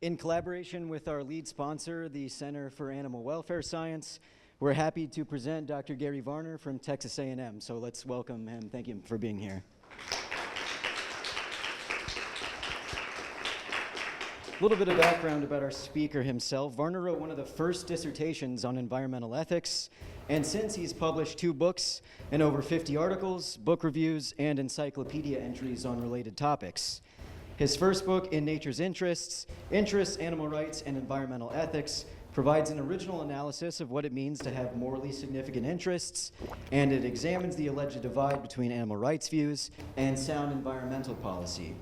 In collaboration with our lead sponsor, the Center for Animal Welfare Science, we're happy to present Dr. Gary Varner from Texas A&M. So let's welcome him. Thank you for being here. A little bit of background about our speaker himself. Varner wrote one of the first dissertations on environmental ethics, and since he's published 2 books and over 50 articles, book reviews, and encyclopedia entries on related topics. His first book, In Nature's Interests, Animal Rights, and Environmental Ethics, provides an original analysis of what it means to have morally significant interests, and it examines the alleged divide between animal rights views and sound environmental policy.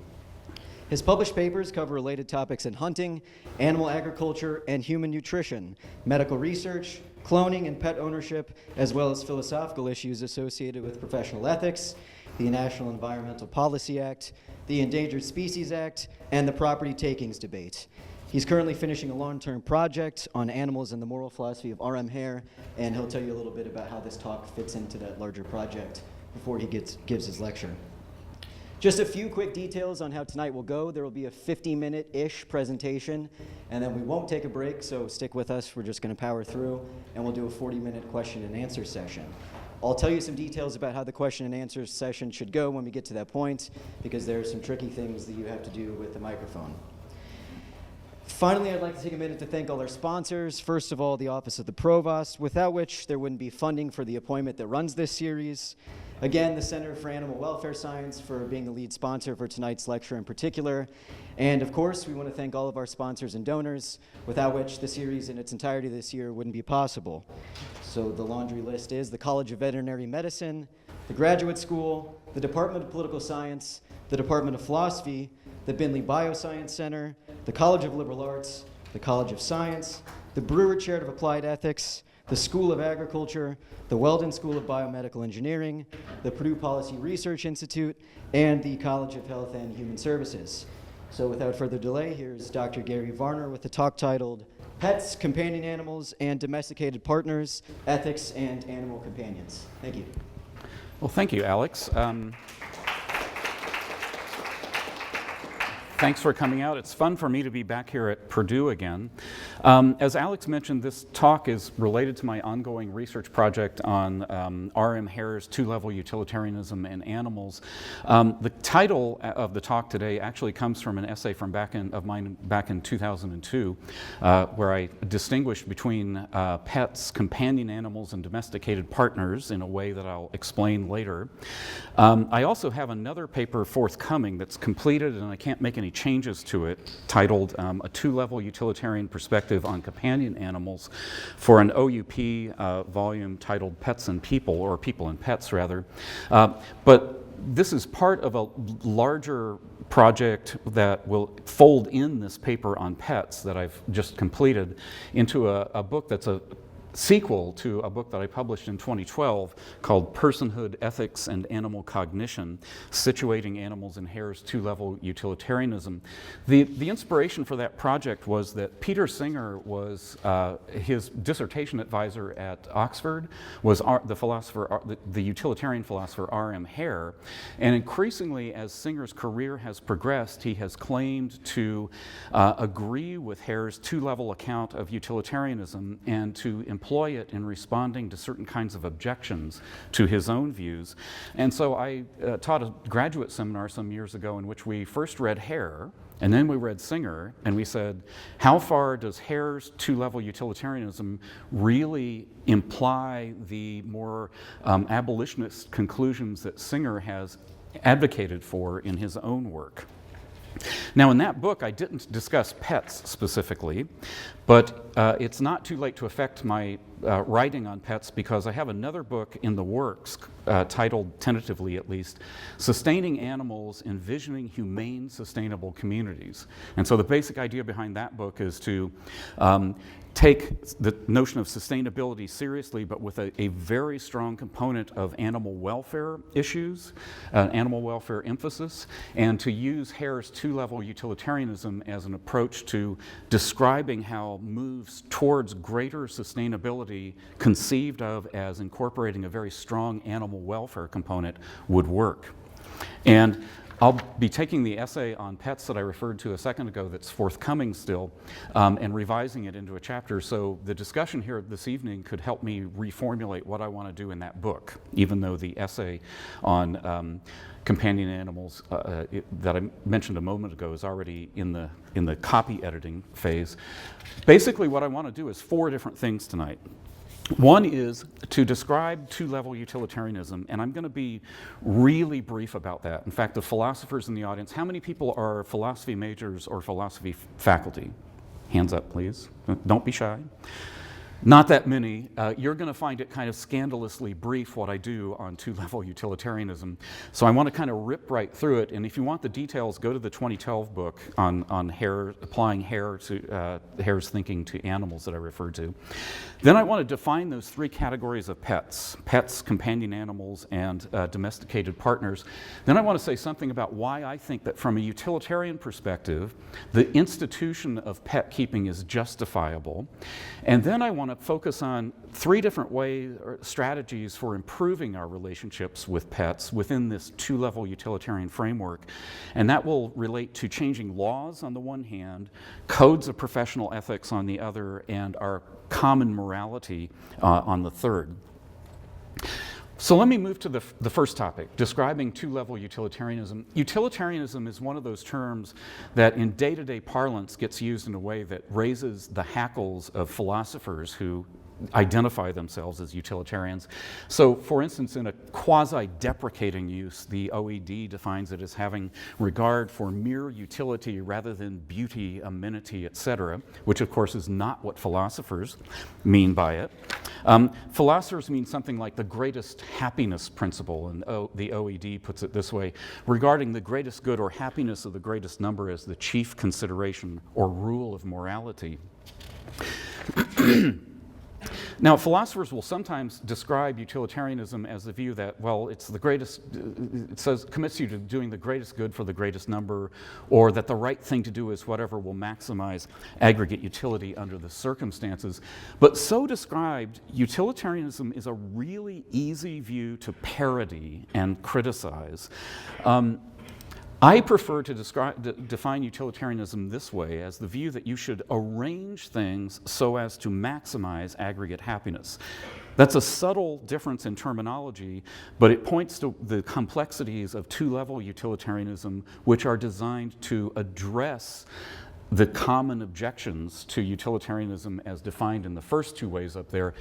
His published papers cover related topics in hunting, animal agriculture, and human nutrition, medical research, cloning and pet ownership, as well as philosophical issues associated with professional ethics, the National Environmental Policy Act, the Endangered Species Act, and the property takings debate. He's currently finishing a long-term project on animals and the moral philosophy of R.M. Hare, and he'll tell you a little bit about how this talk fits into that larger project before he gives his lecture. Just a few quick details on how tonight will go. There will be a 50-minute-ish presentation, and then we won't take a break, so stick with us. We're just going to power through, and we'll do a 40-minute question and answer session. I'll tell you some details about how the question and answer session should go when we get to that point, because there are some tricky things that you have to do with the microphone. Finally, I'd like to take a minute to thank all our sponsors. First of all, the Office of the Provost, without which there wouldn't be funding for the appointment that runs this series. Again, the Center for Animal Welfare Science for being the lead sponsor for tonight's lecture in particular. And of course, we want to thank all of our sponsors and donors, without which the series in its entirety this year wouldn't be possible. So the laundry list is the College of Veterinary Medicine, the Graduate School, the Department of Political Science, the Department of Philosophy, the Bindley Bioscience Center, the College of Liberal Arts, the College of Science, the Brewer Chair of Applied Ethics, the School of Agriculture, the Weldon School of Biomedical Engineering, the Purdue Policy Research Institute, and the College of Health and Human Services. So without further delay, here's Dr. Gary Varner with the talk titled Pets, Companion Animals, and Domesticated Partners, Ethics and Animal Companions. Thank you. Well, thank you, Alex. Thanks for coming out. It's fun for me to be back here at Purdue again. As Alex mentioned, this talk is related to my ongoing research project on R.M. Hare's 2-level utilitarianism in animals. The title of the talk today actually comes from an essay from back in 2002, where I distinguished between pets, companion animals, and domesticated partners in a way that I'll explain later. I also have another paper forthcoming that's completed, and I can't make any changes to it, titled A 2-Level Utilitarian Perspective on Companion Animals, for an OUP volume titled Pets and People, or People and Pets rather. But this is part of a larger project that will fold in this paper on pets that I've just completed into a book that's a sequel to a book that I published in 2012 called Personhood, Ethics, and Animal Cognition, Situating Animals in Hare's 2-Level Utilitarianism. The inspiration for that project was that Peter Singer was, his dissertation advisor at Oxford was the utilitarian philosopher R.M. Hare, and increasingly as Singer's career has progressed, he has claimed to agree with Hare's 2-level account of utilitarianism and to employ it in responding to certain kinds of objections to his own views. And so I taught a graduate seminar some years ago in which we first read Hare, and then we read Singer, and we said, how far does Hare's 2-level utilitarianism really imply the more abolitionist conclusions that Singer has advocated for in his own work? Now, in that book, I didn't discuss pets specifically, but it's not too late to affect my writing on pets, because I have another book in the works titled, tentatively at least, Sustaining Animals, Envisioning Humane Sustainable Communities. And so the basic idea behind that book is to take the notion of sustainability seriously, but with a very strong component of animal welfare issues, animal welfare emphasis, and to use Hare's 2-level utilitarianism as an approach to describing how moves towards greater sustainability, conceived of as incorporating a very strong animal welfare component, would work. And I'll be taking the essay on pets that I referred to a second ago that's forthcoming still, and revising it into a chapter. So the discussion here this evening could help me reformulate what I want to do in that book, even though the essay on companion animals that I mentioned a moment ago is already in the copy editing phase. Basically, what I want to do is 4 different things tonight. One is to describe two-level utilitarianism, and I'm going to be really brief about that. In fact, the philosophers in the audience, how many people are philosophy majors or philosophy faculty? Hands up, please. Don't be shy. Not that many. You're going to find it kind of scandalously brief what I do on two-level utilitarianism. So I want to kind of rip right through it. And if you want the details, go to the 2012 book on applying Hare's thinking to animals that I referred to. Then I want to define those 3 categories of pets: pets, companion animals, and domesticated partners. Then I want to say something about why I think that from a utilitarian perspective, the institution of pet keeping is justifiable. And then I want to focus on 3 different ways or strategies for improving our relationships with pets within this two-level utilitarian framework. And that will relate to changing laws on the one hand, codes of professional ethics on the other, and our common morality on the third. So let me move to the first topic, describing two-level utilitarianism. Utilitarianism is one of those terms that in day-to-day parlance gets used in a way that raises the hackles of philosophers who identify themselves as utilitarians. So, for instance, in a quasi-deprecating use, the OED defines it as having regard for mere utility rather than beauty, amenity, etc., which of course is not what philosophers mean by it. Philosophers mean something like the greatest happiness principle, and the OED puts it this way: regarding the greatest good or happiness of the greatest number as the chief consideration or rule of morality. Now, philosophers will sometimes describe utilitarianism as the view that, well, it's the greatest, it says, commits you to doing the greatest good for the greatest number, or that the right thing to do is whatever will maximize aggregate utility under the circumstances. But so described, utilitarianism is a really easy view to parody and criticize. I prefer to define utilitarianism this way, as the view that you should arrange things so as to maximize aggregate happiness. That's a subtle difference in terminology, but it points to the complexities of two-level utilitarianism, which are designed to address the common objections to utilitarianism as defined in the first 2 ways up there.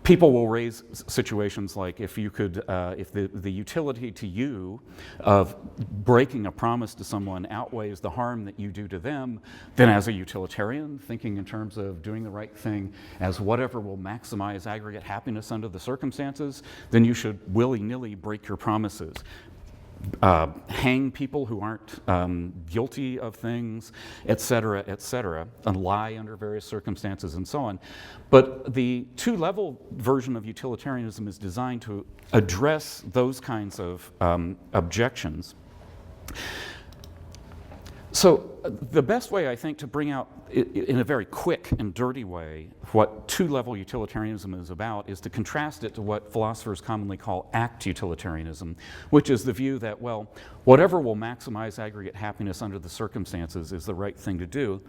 People will raise situations like if the utility to you of breaking a promise to someone outweighs the harm that you do to them, then as a utilitarian, thinking in terms of doing the right thing as whatever will maximize aggregate happiness under the circumstances, then you should willy-nilly break your promises. Hang people who aren't guilty of things, et cetera, and lie under various circumstances and so on. But the two-level version of utilitarianism is designed to address those kinds of objections. So the best way, I think, to bring out in a very quick and dirty way what two-level utilitarianism is about is to contrast it to what philosophers commonly call act utilitarianism, which is the view that, well, whatever will maximize aggregate happiness under the circumstances is the right thing to do.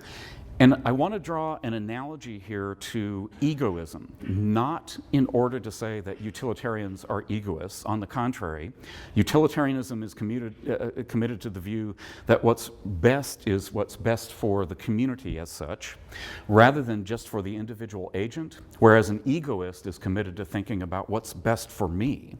And I want to draw an analogy here to egoism, not in order to say that utilitarians are egoists. On the contrary, utilitarianism is committed to the view that what's best is what's best for the community as such, rather than just for the individual agent, whereas an egoist is committed to thinking about what's best for me.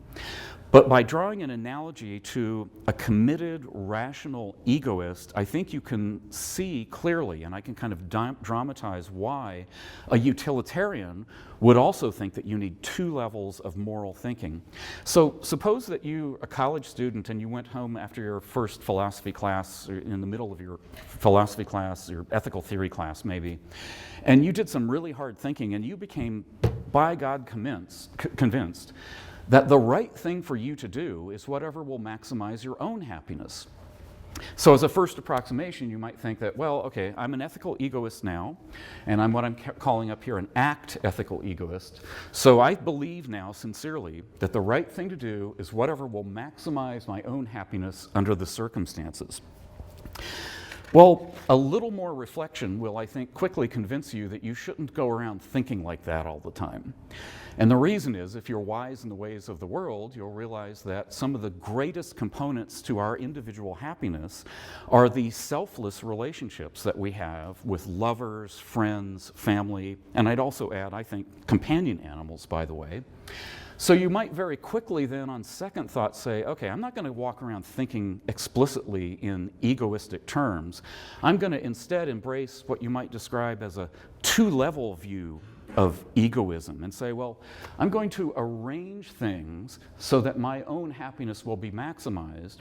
But by drawing an analogy to a committed, rational egoist, I think you can see clearly, and I can kind of dramatize why a utilitarian would also think that you need 2 levels of moral thinking. So suppose that you're a college student and you went home after your first philosophy class, or in the middle of your philosophy class, your ethical theory class maybe, and you did some really hard thinking and you became, by God, convinced that the right thing for you to do is whatever will maximize your own happiness. So as a first approximation, you might think that, well, okay, I'm an ethical egoist now, and I'm what I'm calling up here an act ethical egoist. So I believe now, sincerely, that the right thing to do is whatever will maximize my own happiness under the circumstances. Well, a little more reflection will, I think, quickly convince you that you shouldn't go around thinking like that all the time. And the reason is, if you're wise in the ways of the world, you'll realize that some of the greatest components to our individual happiness are the selfless relationships that we have with lovers, friends, family, and I'd also add, I think, companion animals, by the way. So you might very quickly then, on second thought, say, okay, I'm not going to walk around thinking explicitly in egoistic terms. I'm going to instead embrace what you might describe as a two-level view of egoism and say, well, I'm going to arrange things so that my own happiness will be maximized.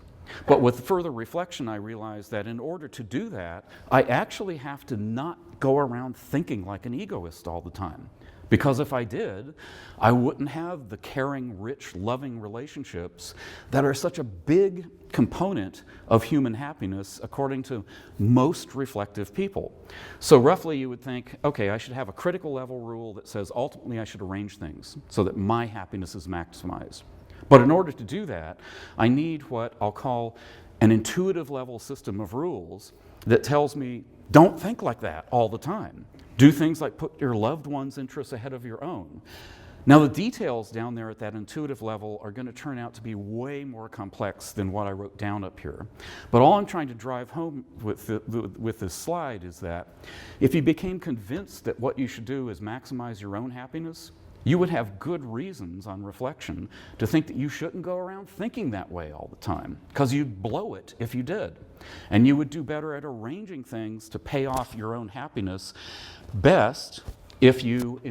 But with further reflection, I realize that in order to do that, I actually have to not go around thinking like an egoist all the time. Because if I did, I wouldn't have the caring, rich, loving relationships that are such a big component of human happiness according to most reflective people. So roughly you would think, okay, I should have a critical level rule that says ultimately I should arrange things so that my happiness is maximized. But in order to do that, I need what I'll call an intuitive level system of rules that tells me, don't think like that all the time. Do things like put your loved one's interests ahead of your own. Now, the details down there at that intuitive level are going to turn out to be way more complex than what I wrote down up here. But all I'm trying to drive home with this slide is that if you became convinced that what you should do is maximize your own happiness, you would have good reasons on reflection to think that you shouldn't go around thinking that way all the time, because you'd blow it if you did. And you would do better at arranging things to pay off your own happiness best if you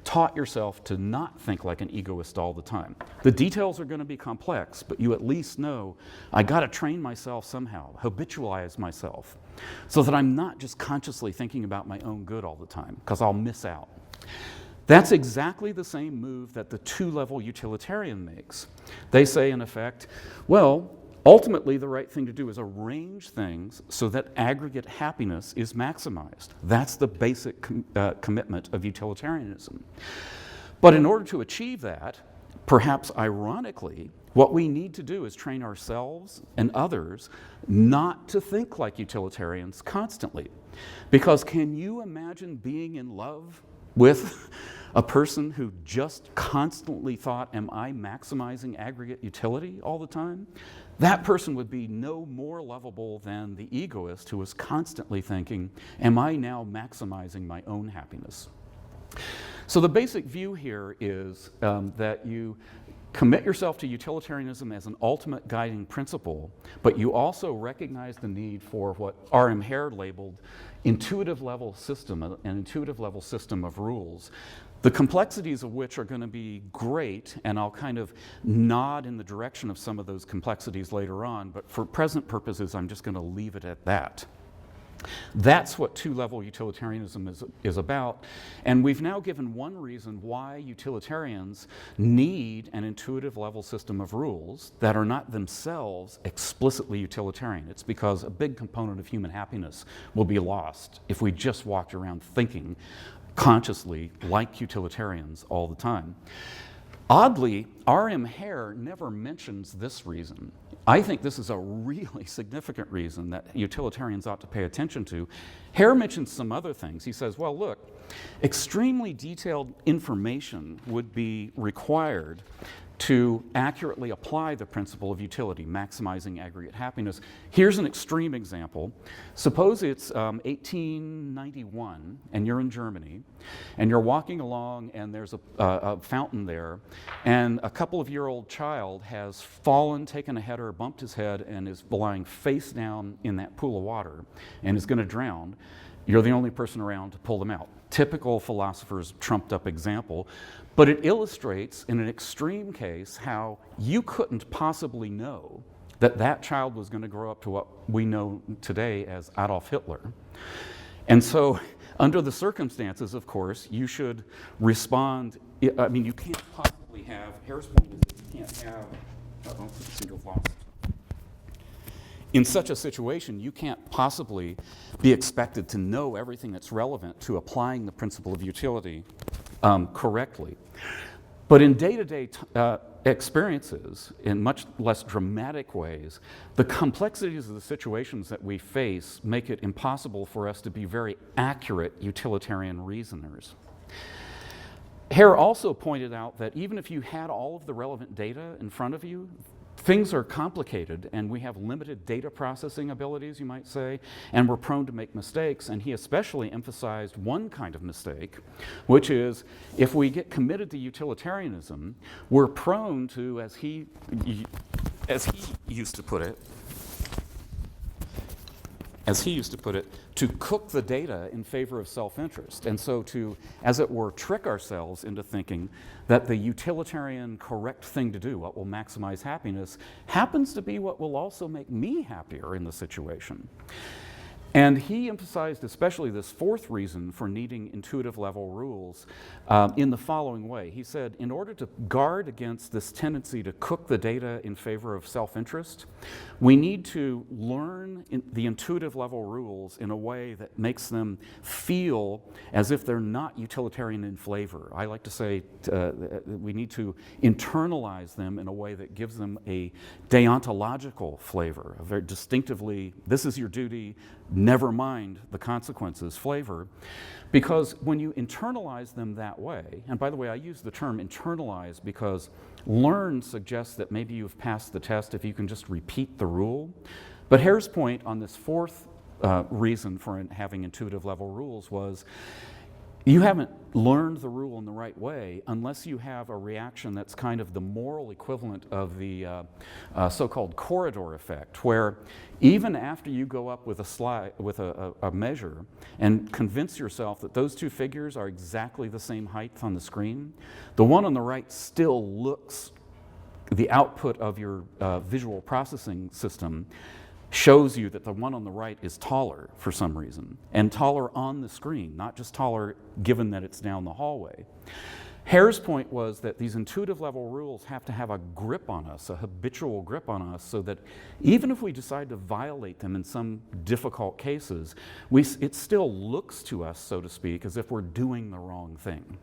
taught yourself to not think like an egoist all the time. The details are going to be complex, but you at least know I got to train myself somehow, habitualize myself, so that I'm not just consciously thinking about my own good all the time, because I'll miss out. That's exactly the same move that the two-level utilitarian makes. They say, in effect, well, ultimately the right thing to do is arrange things so that aggregate happiness is maximized. That's the basic commitment of utilitarianism. But in order to achieve that, perhaps ironically, what we need to do is train ourselves and others not to think like utilitarians constantly. Because can you imagine being in love with a person who just constantly thought, am I maximizing aggregate utility all the time? That person would be no more lovable than the egoist who is constantly thinking, am I now maximizing my own happiness? So the basic view here is that you commit yourself to utilitarianism as an ultimate guiding principle, but you also recognize the need for what R.M. Hare labeled intuitive level system, an intuitive level system of rules, the complexities of which are going to be great, and I'll kind of nod in the direction of some of those complexities later on, but for present purposes, I'm just going to leave it at that. That's what two-level utilitarianism is about, and we've now given one reason why utilitarians need an intuitive level system of rules that are not themselves explicitly utilitarian. It's because a big component of human happiness will be lost if we just walked around thinking consciously like utilitarians all the time. Oddly, R.M. Hare never mentions this reason. I think this is a really significant reason that utilitarians ought to pay attention to. Hare mentions some other things. He says, well, look, extremely detailed information would be required to accurately apply the principle of utility, maximizing aggregate happiness. Here's an extreme example. Suppose it's 1891 and you're in Germany and you're walking along and there's a fountain there and a couple-of-year-old child has fallen, taken a header, bumped his head, and is lying face down in that pool of water and is going to drown. You're the only person around to pull them out. Typical philosopher's trumped-up example, but it illustrates in an extreme case how you couldn't possibly know that that child was going to grow up to what we know today as Adolf Hitler. And so, under the circumstances, of course, you should respond. I mean, you can't possibly have, Hare's point is that you can't have, In such a situation, you can't possibly be expected to know everything that's relevant to applying the principle of utility correctly. But in day-to-day experiences, in much less dramatic ways, the complexities of the situations that we face make it impossible for us to be very accurate utilitarian reasoners. Hare also pointed out that even if you had all of the relevant data in front of you, things are complicated, and we have limited data processing abilities, you might say, and we're prone to make mistakes. And he especially emphasized one kind of mistake, which is if we get committed to utilitarianism, we're prone to, as he used to put it, to cook the data in favor of self-interest, and so to, as it were, trick ourselves into thinking that the utilitarian correct thing to do, what will maximize happiness, happens to be what will also make me happier in the situation. And he emphasized especially this fourth reason for needing intuitive level rules in the following way. He said, in order to guard against this tendency to cook the data in favor of self-interest, we need to learn the intuitive level rules in a way that makes them feel as if they're not utilitarian in flavor. I like to say we need to internalize them in a way that gives them a deontological flavor, a very distinctively, this is your duty, never mind the consequences flavor. Because when you internalize them that way, and by the way, I use the term internalize because learn suggests that maybe you've passed the test if you can just repeat the rule. But Hare's point on this fourth reason for having intuitive level rules was you haven't learned the rule in the right way unless you have a reaction that's kind of the moral equivalent of the so-called corridor effect, where even after you go up with a measure and convince yourself that those two figures are exactly the same height on the screen, the one on the right still looks, the output of your visual processing system shows you that the one on the right is taller for some reason, and taller on the screen, not just taller given that it's down the hallway. Hare's point was that these intuitive level rules have to have a grip on us, a habitual grip on us, so that even if we decide to violate them in some difficult cases, it still looks to us, so to speak, as if we're doing the wrong thing.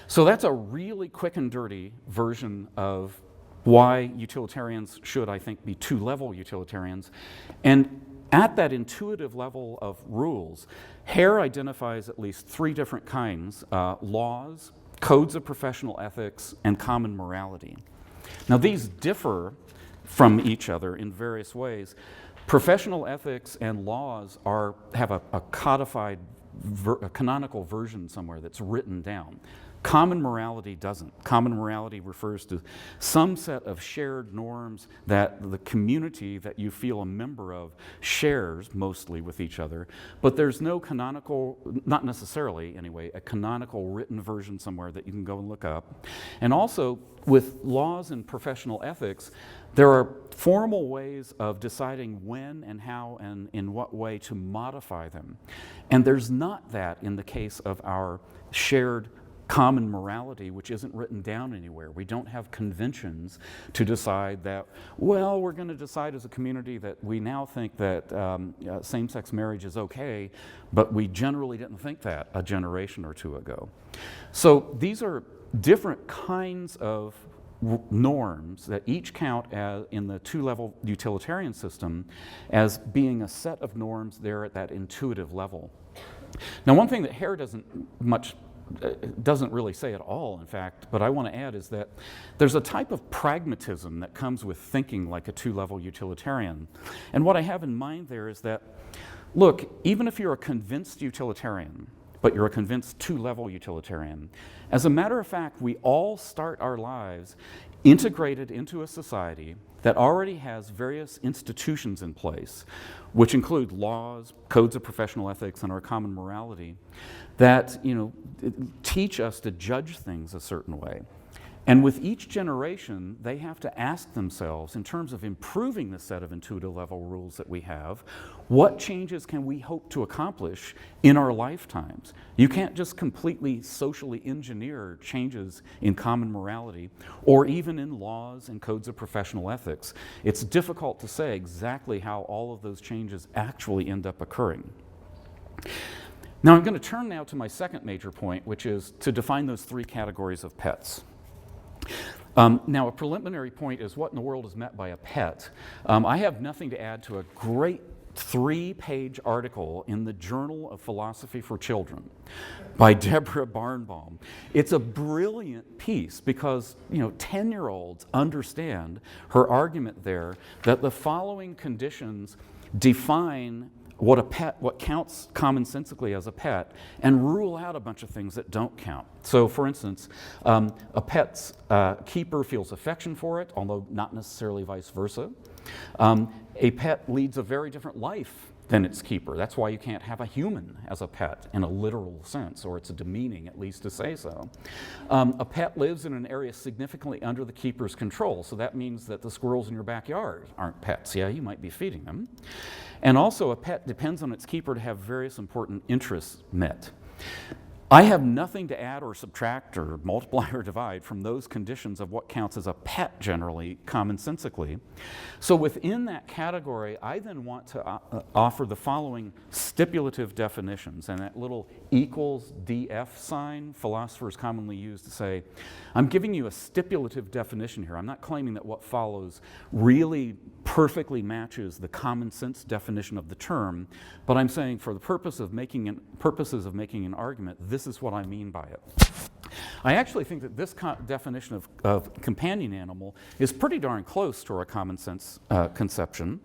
So that's a really quick and dirty version of why utilitarians should, I think, be two-level utilitarians. And at that intuitive level of rules, Hare identifies at least three different kinds: laws, codes of professional ethics, and common morality. Now, these differ from each other in various ways. Professional ethics and laws have a codified, a canonical version somewhere that's written down. Common morality doesn't. Common morality refers to some set of shared norms that the community that you feel a member of shares mostly with each other, but there's no canonical, not necessarily anyway, a canonical written version somewhere that you can go and look up. And also, with laws and professional ethics, there are formal ways of deciding when and how and in what way to modify them. And there's not that in the case of our shared common morality, which isn't written down anywhere. We don't have conventions to decide that, well, we're going to decide as a community that we now think that same-sex marriage is okay, but we generally didn't think that a generation or two ago. So these are different kinds of norms that each count as, in the two-level utilitarian system, as being a set of norms there at that intuitive level. Now, one thing that Hare doesn't really say at all, in fact, but I want to add is that there's a type of pragmatism that comes with thinking like a two-level utilitarian. And what I have in mind there is that, look, even if you're a convinced utilitarian, but you're a convinced two-level utilitarian, as a matter of fact, we all start our lives integrated into a society that already has various institutions in place, which include laws, codes of professional ethics, and our common morality, that teach us to judge things a certain way. And with each generation, they have to ask themselves, in terms of improving the set of intuitive level rules that we have, what changes can we hope to accomplish in our lifetimes? You can't just completely socially engineer changes in common morality or even in laws and codes of professional ethics. It's difficult to say exactly how all of those changes actually end up occurring. Now I'm going to turn now to my second major point, which is to define those three categories of pets. Now, a preliminary point is what in the world is meant by a pet. I have nothing to add to a great 3-page article in the Journal of Philosophy for Children by Deborah Barnbaum. It's a brilliant piece because, 10-year-olds understand her argument there that the following conditions define what counts commonsensically as a pet, and rule out a bunch of things that don't count. So, for instance, a pet's keeper feels affection for it, although not necessarily vice versa. A pet leads a very different life than its keeper. That's why you can't have a human as a pet in a literal sense, or it's demeaning at least to say so. A pet lives in an area significantly under the keeper's control, so that means that the squirrels in your backyard aren't pets. Yeah, you might be feeding them. And also, a pet depends on its keeper to have various important interests met. I have nothing to add or subtract or multiply or divide from those conditions of what counts as a pet generally, commonsensically. So within that category, I then want to offer the following stipulative definitions, and that little equals DF sign philosophers commonly use to say, I'm giving you a stipulative definition here. I'm not claiming that what follows really perfectly matches the common sense definition of the term, but I'm saying for the purposes of making an argument, this is what I mean by it. I actually think that this definition of companion animal is pretty darn close to our common sense conception.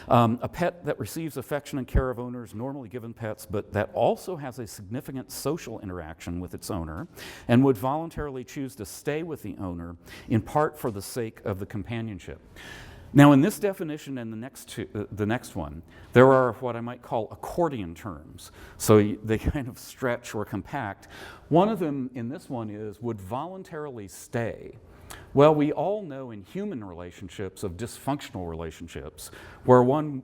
A pet that receives affection and care of owners, normally given pets, but that also has a significant social interaction with its owner and would voluntarily choose to stay with the owner, in part for the sake of the companionship. Now, in this definition and the next one, there are what I might call accordion terms. So they kind of stretch or compact. One of them in this one is would voluntarily stay. Well, we all know in human relationships of dysfunctional relationships where one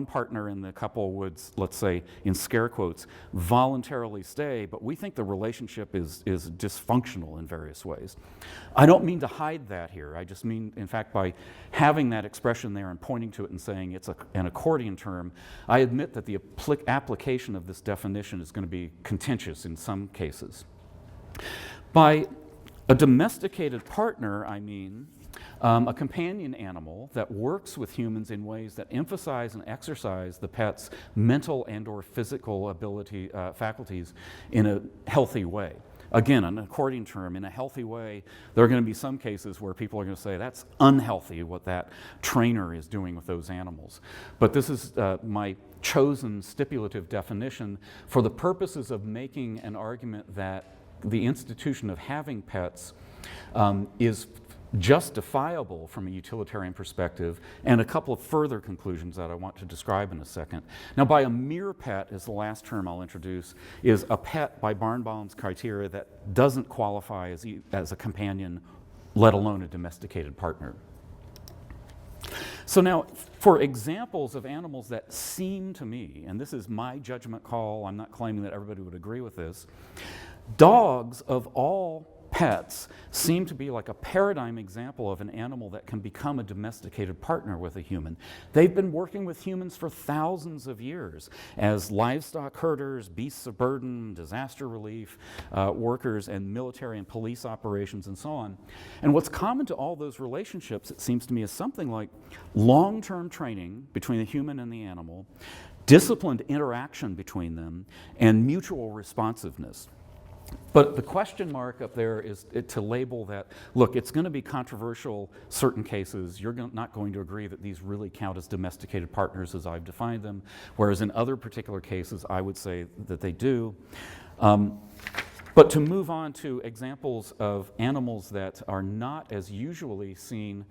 partner in the couple would, let's say, in scare quotes, voluntarily stay, but we think the relationship is dysfunctional in various ways. I don't mean to hide that here. I just mean, in fact, by having that expression there and pointing to it and saying it's an accordion term, I admit that the application of this definition is going to be contentious in some cases. By a domesticated partner, I mean a companion animal that works with humans in ways that emphasize and exercise the pet's mental and or physical faculties in a healthy way. Again, an accordion term, in a healthy way, there are going to be some cases where people are going to say that's unhealthy what that trainer is doing with those animals. But this is my chosen stipulative definition for the purposes of making an argument that the institution of having pets is justifiable from a utilitarian perspective, and a couple of further conclusions that I want to describe in a second. Now, by a mere pet is the last term I'll introduce, is a pet by Barnbaum's criteria that doesn't qualify as a companion, let alone a domesticated partner. So now, for examples of animals that seem to me, and this is my judgment call, I'm not claiming that everybody would agree with this, dogs of all pets seem to be like a paradigm example of an animal that can become a domesticated partner with a human. They've been working with humans for thousands of years as livestock herders, beasts of burden, disaster relief workers, and military and police operations and so on. And what's common to all those relationships, it seems to me, is something like long-term training between the human and the animal, disciplined interaction between them, and mutual responsiveness. But the question mark up there is to label that, look, it's going to be controversial certain cases. You're not going to agree that these really count as domesticated partners as I've defined them, whereas in other particular cases, I would say that they do. But to move on to examples of animals that are not as usually seen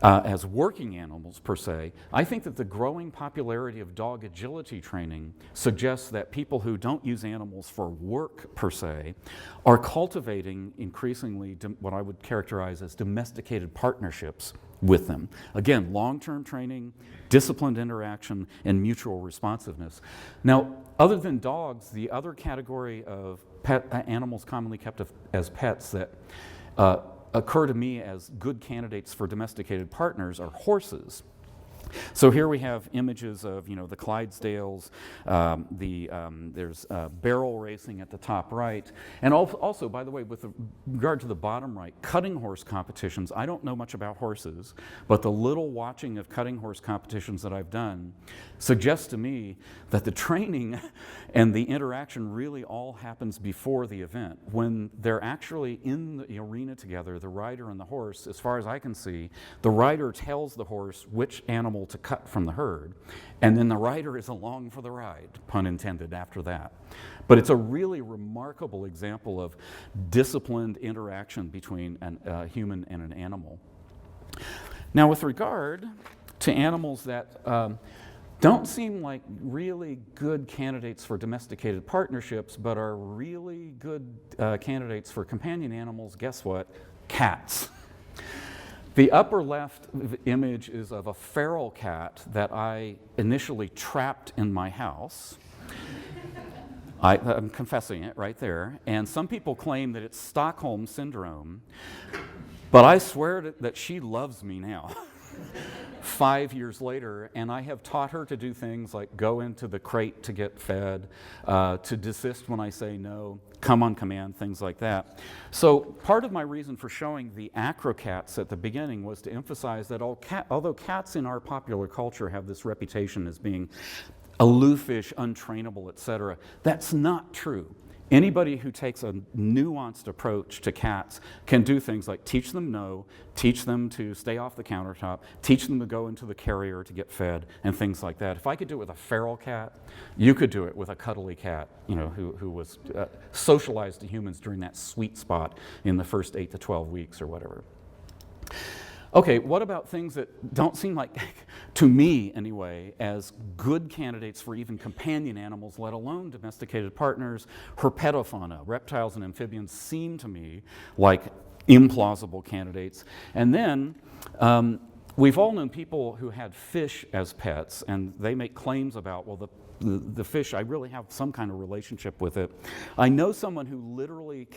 as working animals per se, I think that the growing popularity of dog agility training suggests that people who don't use animals for work per se are cultivating increasingly what I would characterize as domesticated partnerships with them. Again, long-term training, disciplined interaction, and mutual responsiveness. Now, other than dogs, the other category of animals commonly kept as pets that occur to me as good candidates for domesticated partners are horses. So here we have images of, the Clydesdales, there's barrel racing at the top right, and also, by the way, with regard to the bottom right, cutting horse competitions. I don't know much about horses, but the little watching of cutting horse competitions that I've done suggests to me that the training and the interaction really all happens before the event. When they're actually in the arena together, the rider and the horse, as far as I can see, the rider tells the horse which animal to cut from the herd, and then the rider is along for the ride, pun intended, after that. But it's a really remarkable example of disciplined interaction between a human and an animal. Now, with regard to animals that don't seem like really good candidates for domesticated partnerships, but are really good candidates for companion animals, guess what? Cats. The upper left image is of a feral cat that I initially trapped in my house. I'm confessing it right there. And some people claim that it's Stockholm Syndrome, but I swear that she loves me now. 5 years later, and I have taught her to do things like go into the crate to get fed, to desist when I say no, come on command, things like that. So part of my reason for showing the acrocats at the beginning was to emphasize that although cats in our popular culture have this reputation as being aloofish, untrainable, etc., that's not true. Anybody who takes a nuanced approach to cats can do things like teach them no, teach them to stay off the countertop, teach them to go into the carrier to get fed, and things like that. If I could do it with a feral cat, you could do it with a cuddly cat, who was socialized to humans during that sweet spot in the first 8 to 12 weeks or whatever. Okay, what about things that don't seem like, to me anyway, as good candidates for even companion animals, let alone domesticated partners? Herpetofauna, reptiles and amphibians, seem to me like implausible candidates. And then we've all known people who had fish as pets, and they make claims about, well, the fish, I really have some kind of relationship with it. I know someone who literally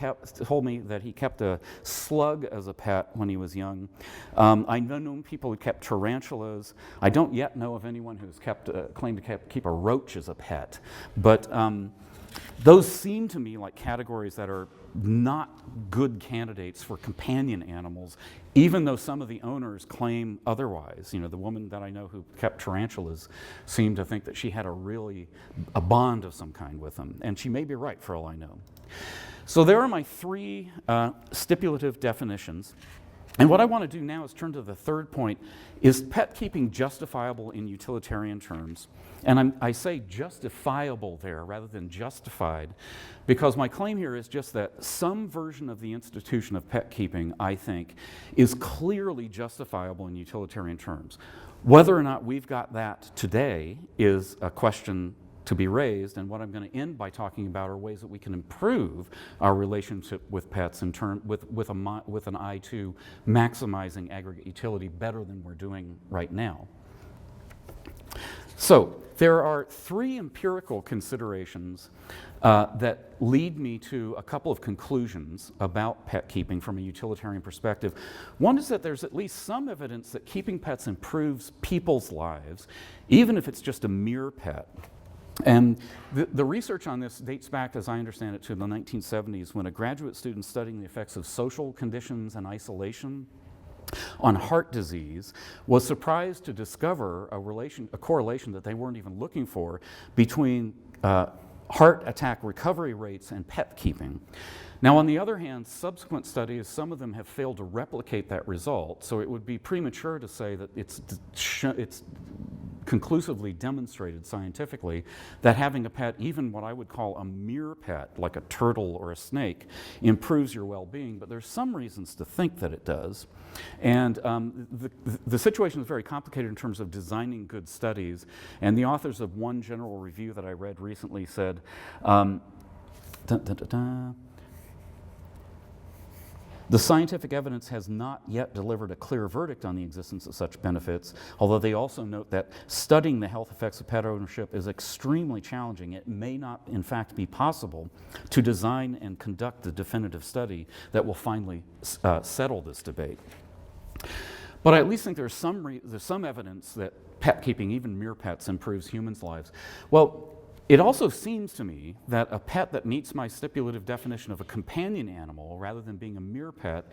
told me that he kept a slug as a pet when he was young. I know people who kept tarantulas. I don't yet know of anyone who's claimed to keep a roach as a pet. But those seem to me like categories that are not good candidates for companion animals, even though some of the owners claim otherwise. The woman that I know who kept tarantulas seemed to think that she had a bond of some kind with them, and she may be right for all I know. So there are my 3 stipulative definitions. And what I want to do now is turn to the third point. Is pet keeping justifiable in utilitarian terms? And I say justifiable there rather than justified, because my claim here is just that some version of the institution of pet keeping, I think, is clearly justifiable in utilitarian terms. Whether or not we've got that today is a question to be raised, and what I'm going to end by talking about are ways that we can improve our relationship with pets in turn with an eye to maximizing aggregate utility better than we're doing right now. So there are 3 empirical considerations that lead me to a couple of conclusions about pet keeping from a utilitarian perspective. One is that there's at least some evidence that keeping pets improves people's lives, even if it's just a mere pet. And the research on this dates back, as I understand it, to the 1970s, when a graduate student studying the effects of social conditions and isolation on heart disease was surprised to discover a correlation that they weren't even looking for between heart attack recovery rates and pet keeping. Now, on the other hand, subsequent studies, some of them have failed to replicate that result, so it would be premature to say that it's conclusively demonstrated scientifically that having a pet, even what I would call a mere pet, like a turtle or a snake, improves your well-being, but there's some reasons to think that it does. And the situation is very complicated in terms of designing good studies, and the authors of one general review that I read recently said, the scientific evidence has not yet delivered a clear verdict on the existence of such benefits, although they also note that studying the health effects of pet ownership is extremely challenging. It may not, in fact, be possible to design and conduct the definitive study that will finally settle this debate. But I at least think there's some evidence that pet keeping, even mere pets, improves humans' lives. Well, it also seems to me that a pet that meets my stipulative definition of a companion animal, rather than being a mere pet,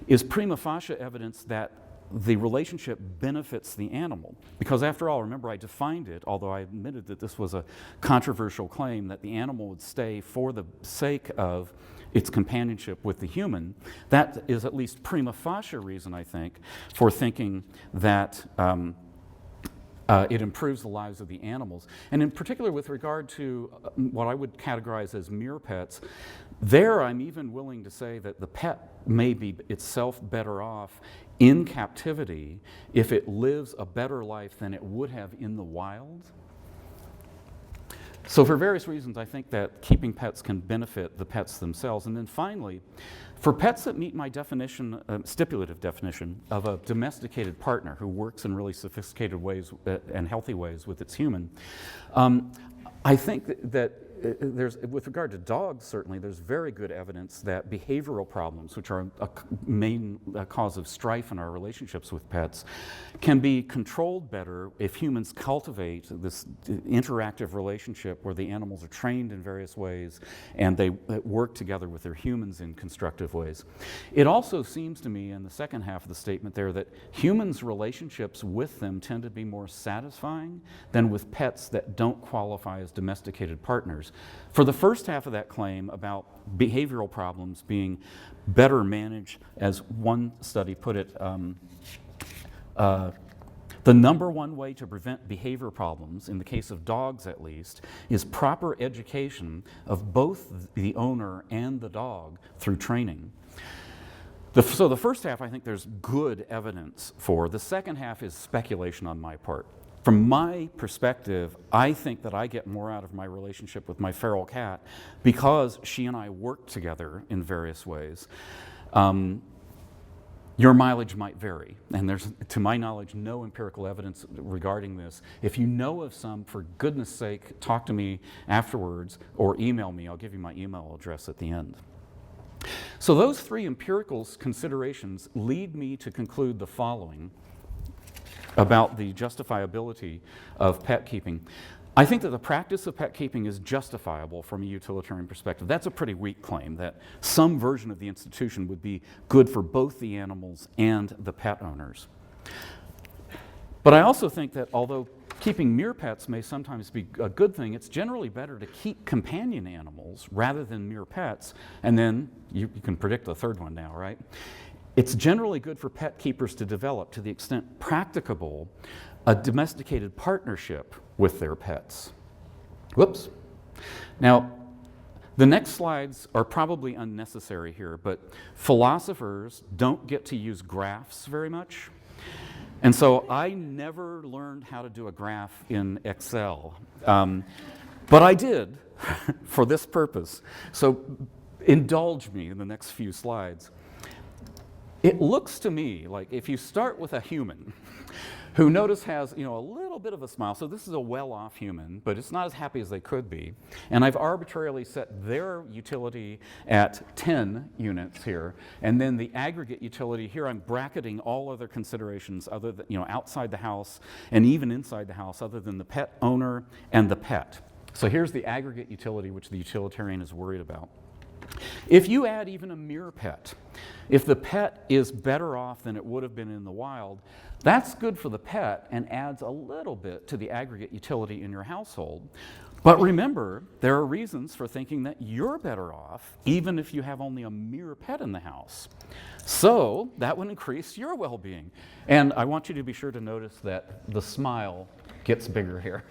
is prima facie evidence that the relationship benefits the animal. Because after all, remember, I defined it, although I admitted that this was a controversial claim, that the animal would stay for the sake of its companionship with the human. That is at least prima facie reason, I think, for thinking that it improves the lives of the animals. And in particular, with regard to what I would categorize as mere pets, there I'm even willing to say that the pet may be itself better off in captivity if it lives a better life than it would have in the wild. So for various reasons, I think that keeping pets can benefit the pets themselves. And then finally, for pets that meet my definition, stipulative definition, of a domesticated partner who works in really sophisticated ways and healthy ways with its human, I think that there's, with regard to dogs, certainly, there's very good evidence that behavioral problems, which are a main cause of strife in our relationships with pets, can be controlled better if humans cultivate this interactive relationship where the animals are trained in various ways and they work together with their humans in constructive ways. It also seems to me, in the second half of the statement there, that humans' relationships with them tend to be more satisfying than with pets that don't qualify as domesticated partners. For the first half of that claim about behavioral problems being better managed, as one study put it, the number one way to prevent behavior problems, in the case of dogs at least, is proper education of both the owner and the dog through training. So the first half I think there's good evidence for. The second half is speculation on my part. From my perspective, I think that I get more out of my relationship with my feral cat because she and I work together in various ways. Your mileage might vary, and there's, to my knowledge, no empirical evidence regarding this. If you know of some, for goodness sake, talk to me afterwards or email me. I'll give you my email address at the end. So those three empirical considerations lead me to conclude the following about the justifiability of pet keeping. I think that the practice of pet keeping is justifiable from a utilitarian perspective. That's a pretty weak claim, that some version of the institution would be good for both the animals and the pet owners. But I also think that although keeping mere pets may sometimes be a good thing, it's generally better to keep companion animals rather than mere pets. And then you can predict the third one now, right? It's generally good for pet keepers to develop, to the extent practicable, a domesticated partnership with their pets. Whoops. Now, the next slides are probably unnecessary here, but philosophers don't get to use graphs very much. And so I never learned how to do a graph in Excel, but I did for this purpose. So indulge me in the next few slides. It looks to me like if you start with a human who notice has, a little bit of a smile, so this is a well-off human, but it's not as happy as they could be, and I've arbitrarily set their utility at 10 units here, and then the aggregate utility here, I'm bracketing all other considerations other than, outside the house and even inside the house, other than the pet owner and the pet. So here's the aggregate utility which the utilitarian is worried about. If you add even a mere pet, if the pet is better off than it would have been in the wild, that's good for the pet and adds a little bit to the aggregate utility in your household. But remember, there are reasons for thinking that you're better off even if you have only a mere pet in the house. So that would increase your well-being. And I want you to be sure to notice that the smile gets bigger here.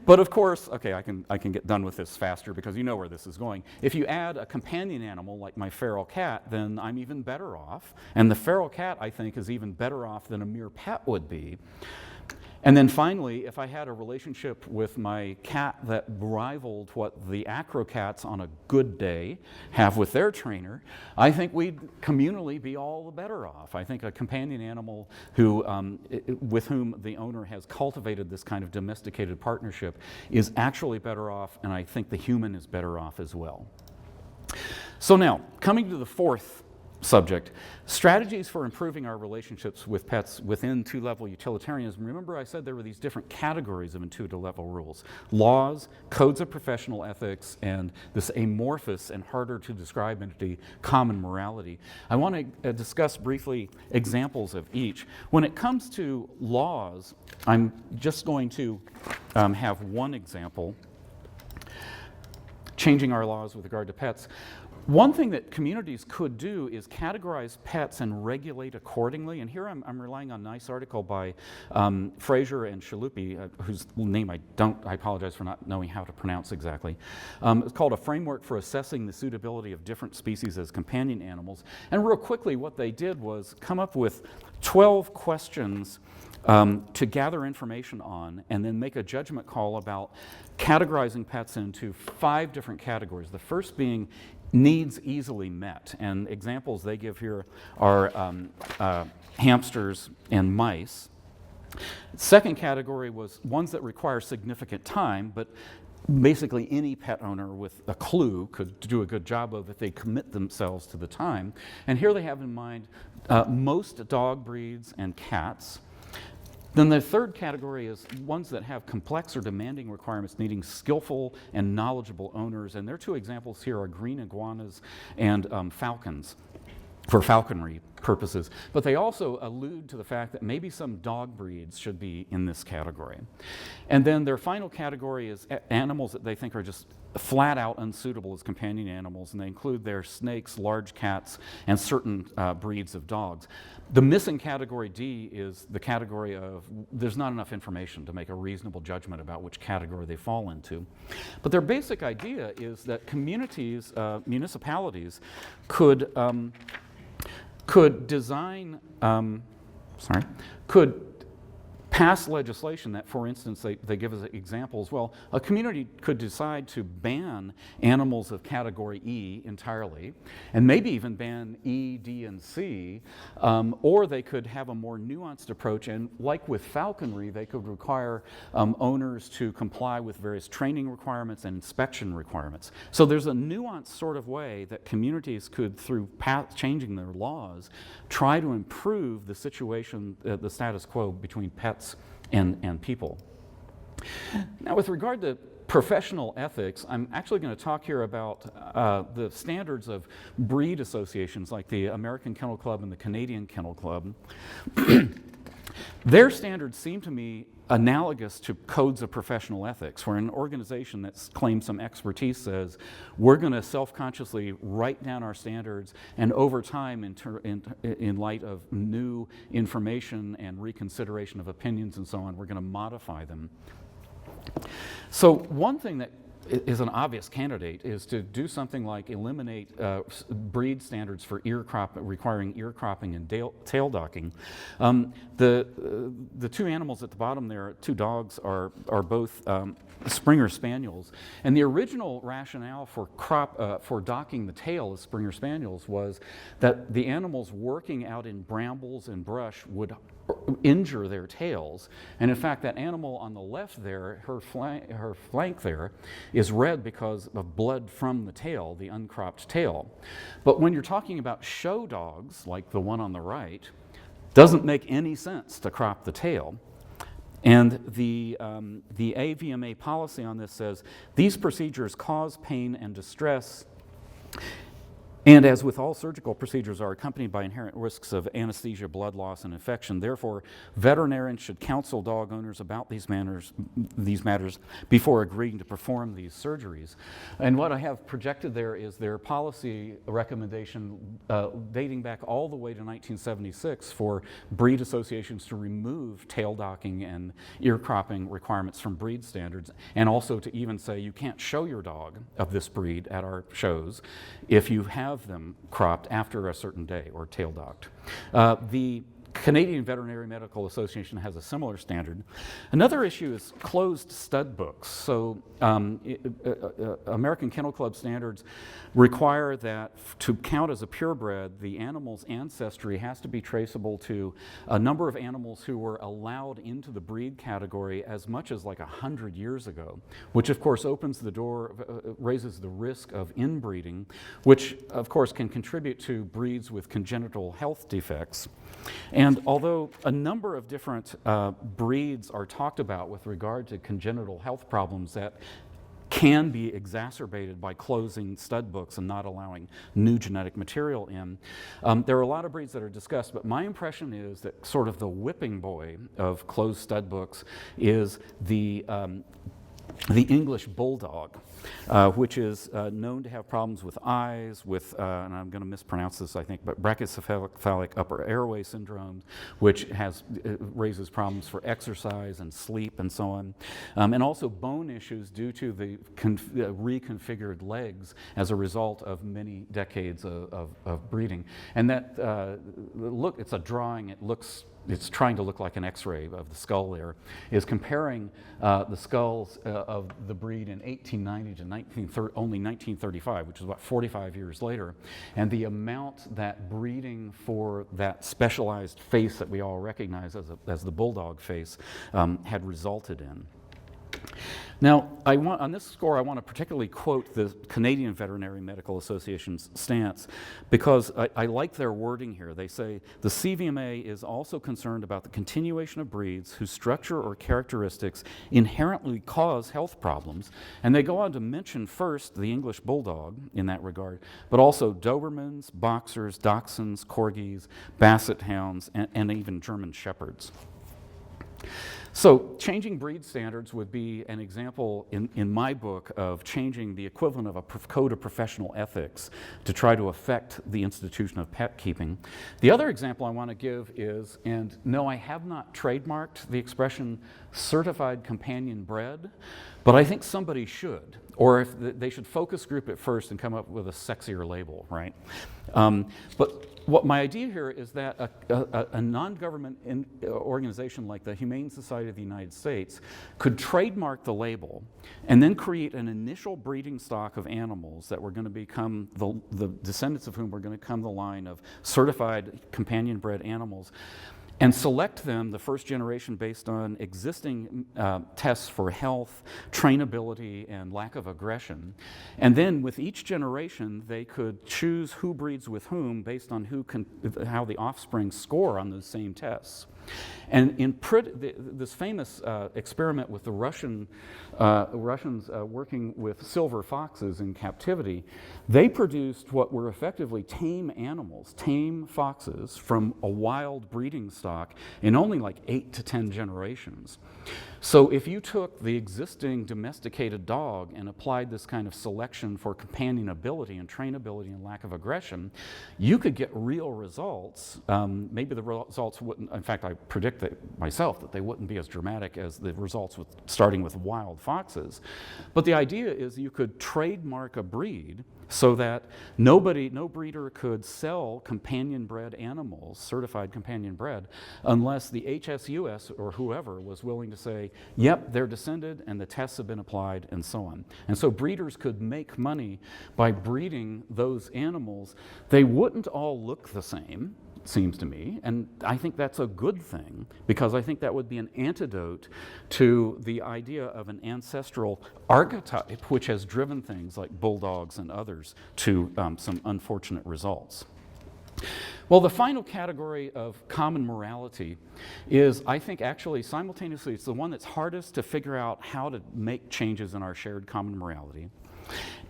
But of course, okay, I can get done with this faster because you know where this is going. If you add a companion animal like my feral cat, then I'm even better off. And the feral cat, I think, is even better off than a mere pet would be. And then finally, if I had a relationship with my cat that rivaled what the acrocats on a good day have with their trainer, I think we'd communally be all the better off. I think a companion animal with whom the owner has cultivated this kind of domesticated partnership is actually better off, and I think the human is better off as well. So now, coming to the fourth subject, strategies for improving our relationships with pets within two-level utilitarianism. Remember I said there were these different categories of two-level rules: laws, codes of professional ethics, and this amorphous and harder to describe entity, common morality. I want to discuss briefly examples of each. When it comes to laws, I'm just going to have one example: changing our laws with regard to pets. One thing that communities could do is categorize pets and regulate accordingly. And here I'm relying on a nice article by Fraser and Chalupi, whose name I apologize for not knowing how to pronounce exactly. It's called A Framework for Assessing the Suitability of Different Species as Companion Animals. And real quickly, what they did was come up with 12 questions to gather information on, and then make a judgment call about categorizing pets into 5 different categories. The first being needs easily met, and examples they give here are hamsters and mice. Second category was ones that require significant time, but basically any pet owner with a clue could do a good job of if they commit themselves to the time. And here they have in mind most dog breeds and cats. Then the third category is ones that have complex or demanding requirements needing skillful and knowledgeable owners. And their 2 examples here are green iguanas and falcons for falconry purposes. But they also allude to the fact that maybe some dog breeds should be in this category. And then their final category is animals that they think are just flat out unsuitable as companion animals, and they include their snakes, large cats, and certain breeds of dogs. The missing category D is the category of there's not enough information to make a reasonable judgment about which category they fall into. But their basic idea is that communities, municipalities, could pass legislation that, for instance, they give us examples. Well, a community could decide to ban animals of category E entirely, and maybe even ban E, D, and C, or they could have a more nuanced approach, and like with falconry, they could require owners to comply with various training requirements and inspection requirements. So there's a nuanced sort of way that communities could, through changing their laws, try to improve the situation, the status quo between pets and people. Now, with regard to professional ethics, I'm actually going to talk here about the standards of breed associations like the American Kennel Club and the Canadian Kennel Club. Their standards seem to me analogous to codes of professional ethics, where an organization that claims some expertise says, we're going to self-consciously write down our standards, and over time, in light of new information and reconsideration of opinions and so on, we're going to modify them. So one thing that is an obvious candidate is to do something like eliminate breed standards for requiring ear cropping and tail docking. The 2 animals at the bottom there, 2 dogs, are both Springer Spaniels, and the original rationale for docking the tail of Springer Spaniels was that the animals working out in brambles and brush would injure their tails. And in fact, that animal on the left there, her flank there, is red because of blood from the tail, the uncropped tail. But when you're talking about show dogs, like the one on the right, doesn't make any sense to crop the tail. And the AVMA policy on this says, these procedures cause pain and distress And as with all surgical procedures, are accompanied by inherent risks of anesthesia, blood loss, and infection. Therefore, veterinarians should counsel dog owners about these matters before agreeing to perform these surgeries. And what I have projected there is their policy recommendation dating back all the way to 1976 for breed associations to remove tail docking and ear cropping requirements from breed standards, and also to even say you can't show your dog of this breed at our shows if you have them cropped after a certain day or tail docked. The Canadian Veterinary Medical Association has a similar standard. Another issue is closed stud books. So American Kennel Club standards require that to count as a purebred, the animal's ancestry has to be traceable to a number of animals who were allowed into the breed category as much as like 100 years ago, which of course opens the door, raises the risk of inbreeding, which of course can contribute to breeds with congenital health defects. And although a number of different breeds are talked about with regard to congenital health problems that can be exacerbated by closing stud books and not allowing new genetic material in, there are a lot of breeds that are discussed, but my impression is that sort of the whipping boy of closed stud books is the English bulldog, which is known to have problems with eyes, with, and I'm going to mispronounce this, I think, but brachycephalic upper airway syndrome, which raises problems for exercise and sleep and so on, and also bone issues due to the reconfigured legs as a result of many decades of breeding. And that, look, it's a drawing, it's trying to look like an X-ray of the skull there, is comparing the skulls of the breed in 1890 to only 1935, which is about 45 years later, and the amount that breeding for that specialized face that we all recognize as the bulldog face had resulted in. Now, on this score, I want to particularly quote the Canadian Veterinary Medical Association's stance because I like their wording here. They say, the CVMA is also concerned about the continuation of breeds whose structure or characteristics inherently cause health problems. And they go on to mention first the English Bulldog in that regard, but also Dobermans, Boxers, Dachshunds, Corgis, Basset Hounds, and even German Shepherds. So changing breed standards would be an example in my book of changing the equivalent of a code of professional ethics to try to affect the institution of pet keeping. The other example I want to give is, and no, I have not trademarked the expression certified companion bred, but I think somebody should, or if they should focus group it first and come up with a sexier label, right? But what my idea here is that a non-government organization like the Humane Society of the United States could trademark the label and then create an initial breeding stock of animals that were going to become the descendants of whom were going to come the line of certified companion bred animals, and select them, the first generation, based on existing tests for health, trainability, and lack of aggression. And then with each generation, they could choose who breeds with whom based on how the offspring score on those same tests. And in this famous experiment with the Russians working with silver foxes in captivity, they produced what were effectively tame animals, tame foxes from a wild breeding stock in only like 8 to 10 generations. So if you took the existing domesticated dog and applied this kind of selection for companionability and trainability and lack of aggression, you could get real results. Maybe the results wouldn't, in fact, I predict that myself that they wouldn't be as dramatic as the results starting with wild foxes. But the idea is you could trademark a breed so that no breeder could sell companion bred animals, certified companion bred, unless the HSUS or whoever was willing to say, yep, they're descended and the tests have been applied and so on. And so breeders could make money by breeding those animals. They wouldn't all look the same, it seems to me, and I think that's a good thing because I think that would be an antidote to the idea of an ancestral archetype which has driven things like bulldogs and others to some unfortunate results. Well, the final category of common morality is, I think, actually simultaneously, it's the one that's hardest to figure out how to make changes in our shared common morality.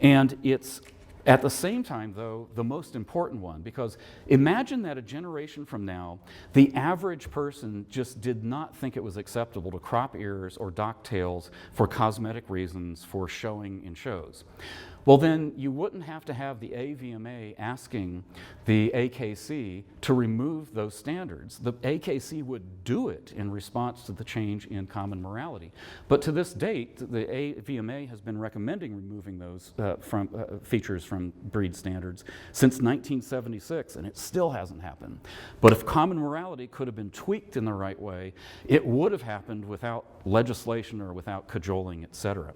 And it's At the same time, though, the most important one, because imagine that a generation from now, the average person just did not think it was acceptable to crop ears or dock tails for cosmetic reasons for showing in shows. Well, then you wouldn't have to have the AVMA asking the AKC to remove those standards. The AKC would do it in response to the change in common morality. But to this date, the AVMA has been recommending removing those features from breed standards since 1976, and it still hasn't happened. But if common morality could have been tweaked in the right way, it would have happened without legislation or without cajoling, et cetera.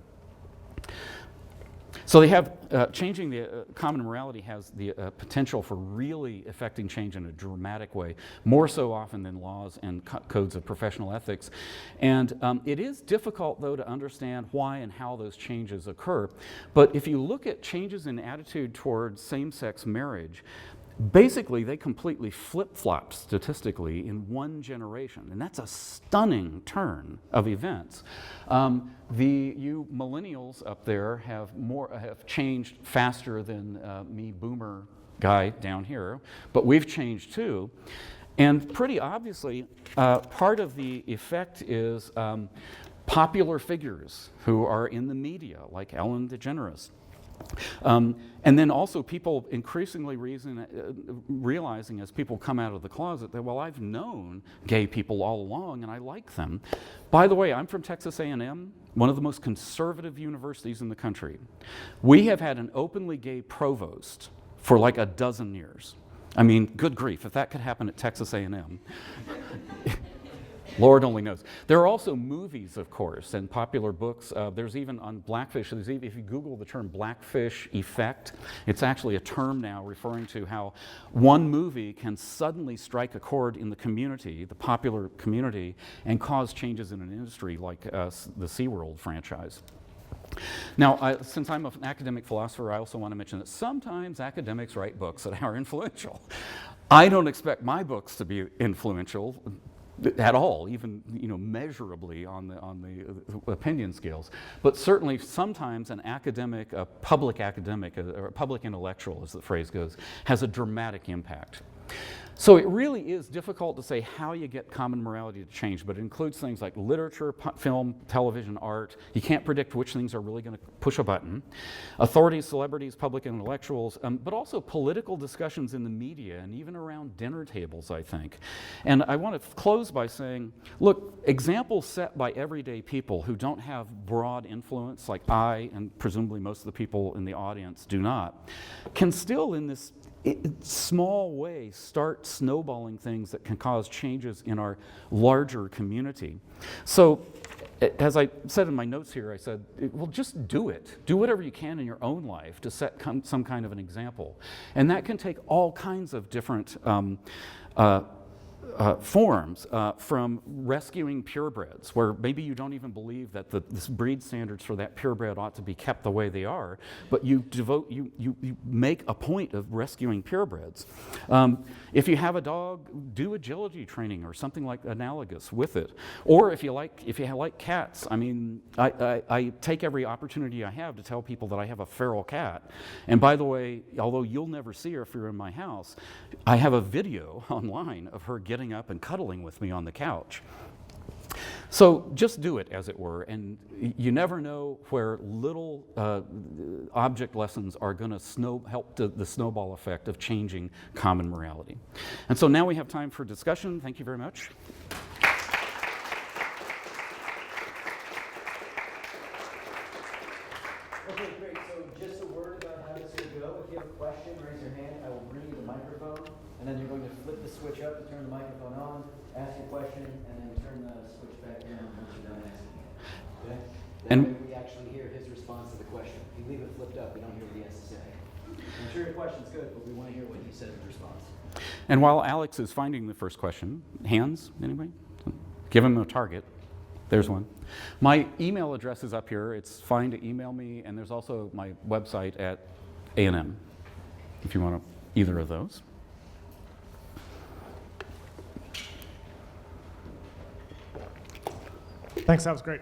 So they have, changing the common morality has the potential for really affecting change in a dramatic way, more so often than laws and codes of professional ethics. And it is difficult, though, to understand why and how those changes occur. But if you look at changes in attitude towards same-sex marriage, basically, they completely flip-flop statistically in one generation, and that's a stunning turn of events. You millennials up there have changed faster than me, boomer guy down here, but we've changed too. And pretty obviously, part of the effect is popular figures who are in the media, like Ellen DeGeneres. And then also people increasingly realizing as people come out of the closet that, well, I've known gay people all along and I like them. By the way, I'm from Texas A&M, one of the most conservative universities in the country. We have had an openly gay provost for like a dozen years. I mean, good grief, if that could happen at Texas A&M. Lord only knows. There are also movies, of course, and popular books. There's even on Blackfish, if you Google the term Blackfish effect, it's actually a term now referring to how one movie can suddenly strike a chord in the community, the popular community, and cause changes in an industry like the SeaWorld franchise. Now, since I'm an academic philosopher, I also want to mention that sometimes academics write books that are influential. I don't expect my books to be influential at all, even measurably on the opinion scales. But certainly sometimes an academic, a public academic, or a public intellectual, as the phrase goes, has a dramatic impact. So it really is difficult to say how you get common morality to change, but it includes things like literature, film, television, art. You can't predict which things are really going to push a button. Authorities, celebrities, public intellectuals, but also political discussions in the media and even around dinner tables, I think. And I want to close by saying, look, examples set by everyday people who don't have broad influence, like I and presumably most of the people in the audience do not, can still in this small way start snowballing things that can cause changes in our larger community. So as I said in my notes here, I said, well, just do it. Do whatever you can in your own life to set some kind of an example. And that can take all kinds of different forms, from rescuing purebreds, where maybe you don't even believe that the breed standards for that purebred ought to be kept the way they are, but you make a point of rescuing purebreds. If you have a dog, do agility training or something like analogous with it. Or if you like cats, I mean, I take every opportunity I have to tell people that I have a feral cat. And by the way, although you'll never see her if you're in my house, I have a video online of her getting up and cuddling with me on the couch. So just do it, as it were, and you never know where little object lessons are going to help the snowball effect of changing common morality. And so now we have time for discussion. Thank you very much. Okay, great. So just a word about how this will go. If you have a question, raise your hand. I will bring you the microphone, and then you're going to flip the switch up to turn the microphone on, ask your question, and then turn the switch back down once you're done asking it. Okay? That way we actually hear his response to the question. If you leave it flipped up, we don't hear what he has to say. I'm sure your question's good, but we want to hear what he said in response. And while Alex is finding the first question, hands, anybody? Give him a target. There's one. My email address is up here. It's fine to email me, and there's also my website at A&M, if you want either of those. Thanks, that was great.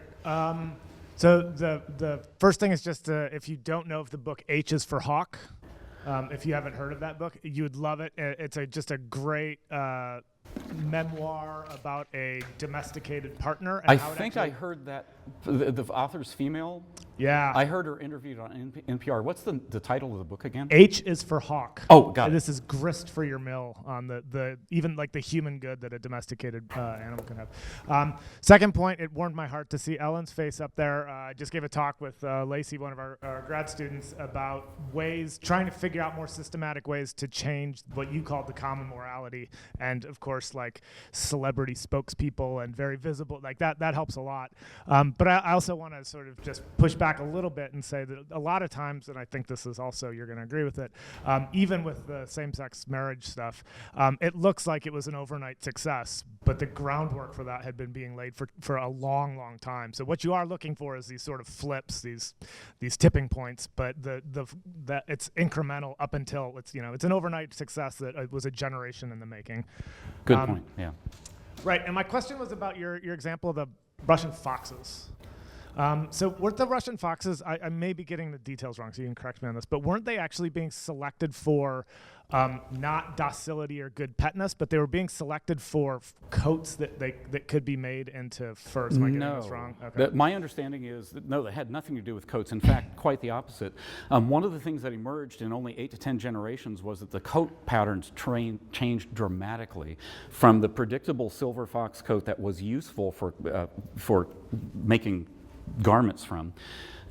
So the first thing is just if you don't know if the book H is for Hawk, If you haven't heard of that book, you would love it. It's just a great memoir about a domesticated partner. And I think I heard that the author's female. Yeah. I heard her interviewed on NPR. What's the title of the book again? H is for hawk. Oh, got it. This is grist for your mill on the even like the human good that a domesticated animal can have. Second point, it warmed my heart to see Ellen's face up there. I just gave a talk with Lacey, one of our grad students, about trying to figure out more systematic ways to change what you called the common morality. And of course, like celebrity spokespeople and very visible, like that helps a lot. But I also want to sort of just push back a little bit and say that a lot of times, and I think this is also, you're going to agree with it, even with the same-sex marriage stuff, it looks like it was an overnight success, but the groundwork for that had been being laid for a long, long time. So what you are looking for is these sort of flips, these tipping points, but that it's incremental up until it's an overnight success that was a generation in the making. Good point. Yeah. Right, and my question was about your example of the Russian foxes. So weren't the Russian foxes, I may be getting the details wrong, so you can correct me on this, but weren't they actually being selected for not docility or good petness, but they were being selected for coats that could be made into furs? Am I getting this wrong? Okay. My understanding is that, no, that had nothing to do with coats. In fact, quite the opposite. One of the things that emerged in only 8 to 10 generations was that the coat patterns changed dramatically from the predictable silver fox coat that was useful for making garments from,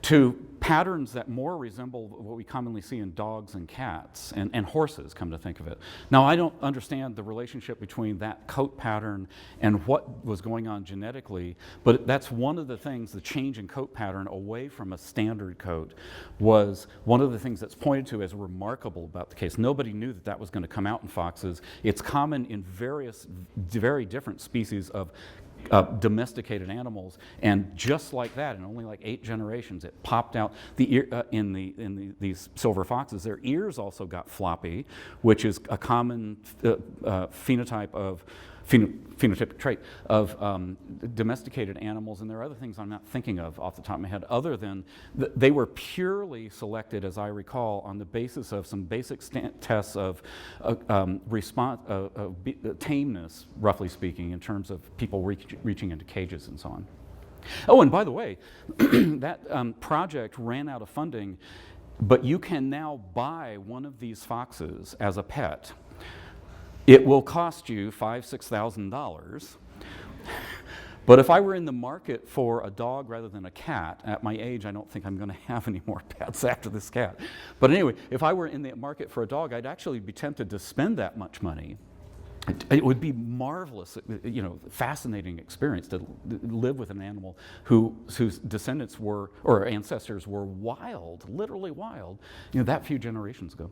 to patterns that more resemble what we commonly see in dogs and cats and horses, come to think of it. Now, I don't understand the relationship between that coat pattern and what was going on genetically, but that's one of the things, the change in coat pattern away from a standard coat was one of the things that's pointed to as remarkable about the case. Nobody knew that was going to come out in foxes. It's common in various, very different species of domesticated animals, and just like that, in only like 8 generations, it popped out. The ear these silver foxes, their ears also got floppy, which is a common phenotypic trait of domesticated animals, and there are other things I'm not thinking of off the top of my head, other than they were purely selected, as I recall, on the basis of some basic tests of tameness, roughly speaking, in terms of people reaching into cages and so on. Oh, and by the way, that project ran out of funding, but you can now buy one of these foxes as a pet. It will cost you $5,000–6,000. But if I were in the market for a dog rather than a cat, at my age, I don't think I'm going to have any more pets after this cat. But anyway, if I were in the market for a dog, I'd actually be tempted to spend that much money. It would be marvelous, fascinating experience to live with an animal whose descendants were, or ancestors were wild, literally wild, that few generations ago.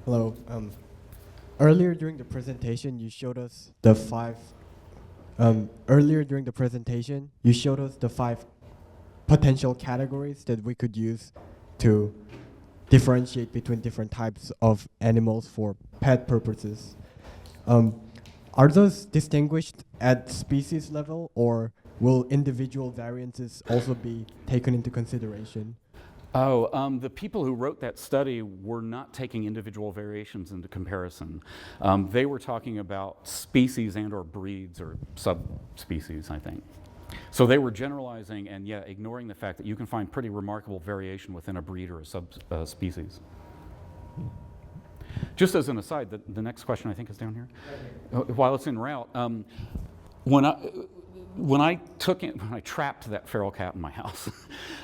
Hello. Earlier during the presentation, you showed us the 5 potential categories that we could use to differentiate between different types of animals for pet purposes. Are those distinguished at species level, or will individual variances also be taken into consideration? The people who wrote that study were not taking individual variations into comparison. They were talking about species and or breeds or subspecies, I think. So they were generalizing and ignoring the fact that you can find pretty remarkable variation within a breed or a subspecies. Just as an aside, the next question I think is down here. While it's en route, when I trapped that feral cat in my house,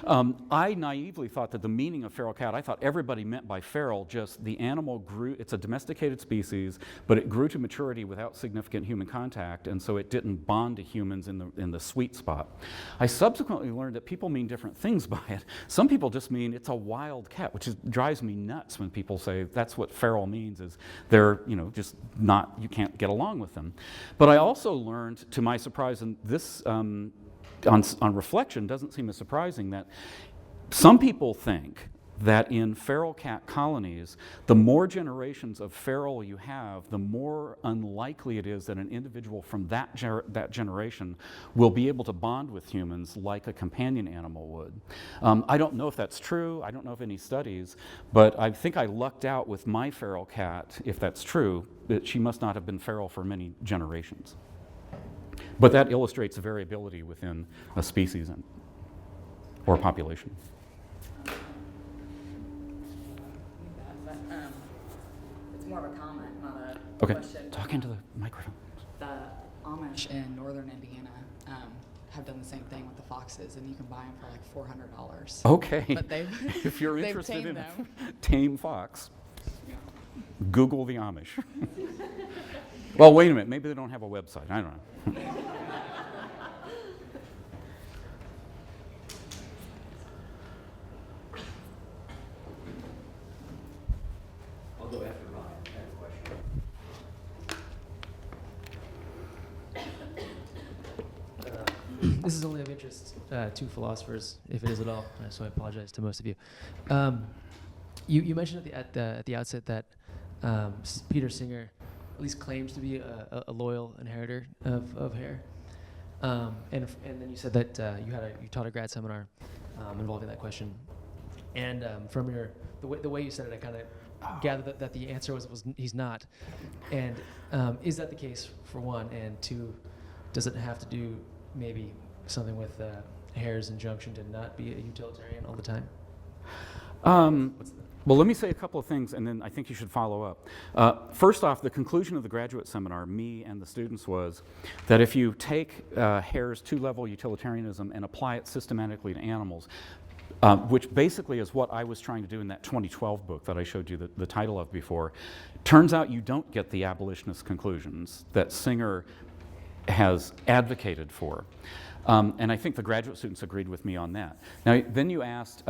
I naively thought that the meaning of feral cat, I thought everybody meant by feral just the animal grew, it's a domesticated species, but it grew to maturity without significant human contact, and so it didn't bond to humans in the sweet spot. I subsequently learned that people mean different things by it. Some people just mean it's a wild cat, which drives me nuts when people say that's what feral means, is they're, just not, you can't get along with them. But I also learned, to my surprise, and this on reflection doesn't seem as surprising, that some people think that in feral cat colonies, the more generations of feral you have, the more unlikely it is that an individual from that generation will be able to bond with humans like a companion animal would. I don't know if that's true. I don't know of any studies, but I think I lucked out with my feral cat, if that's true, that she must not have been feral for many generations. But that illustrates variability within a species or population. It's more of a comment, not a question. Talk into the microphone. The Amish in northern Indiana have done the same thing with the foxes, and you can buy them for like $400. Okay. But if you're they've interested tamed in them. tame fox, Google the Amish. Well, wait a minute. Maybe they don't have a website. I don't know. I'll go after Ryan. I have a question. This is only of interest to philosophers, if it is at all, so I apologize to most of you. You mentioned at the outset that Peter Singer at least claims to be a loyal inheritor of hair, and then you said that you taught a grad seminar involving that question, and from the way you said it, I kind of gathered that the answer was he's not, and is that the case for one, and two, does it have to do maybe something with Hare's injunction to not be a utilitarian all the time? Well, let me say a couple of things, and then I think you should follow up. First off, the conclusion of the graduate seminar, me and the students, was that if you take Hare's two-level utilitarianism and apply it systematically to animals, which basically is what I was trying to do in that 2012 book that I showed you the title of before, turns out you don't get the abolitionist conclusions that Singer has advocated for. And I think the graduate students agreed with me on that. Now, then you asked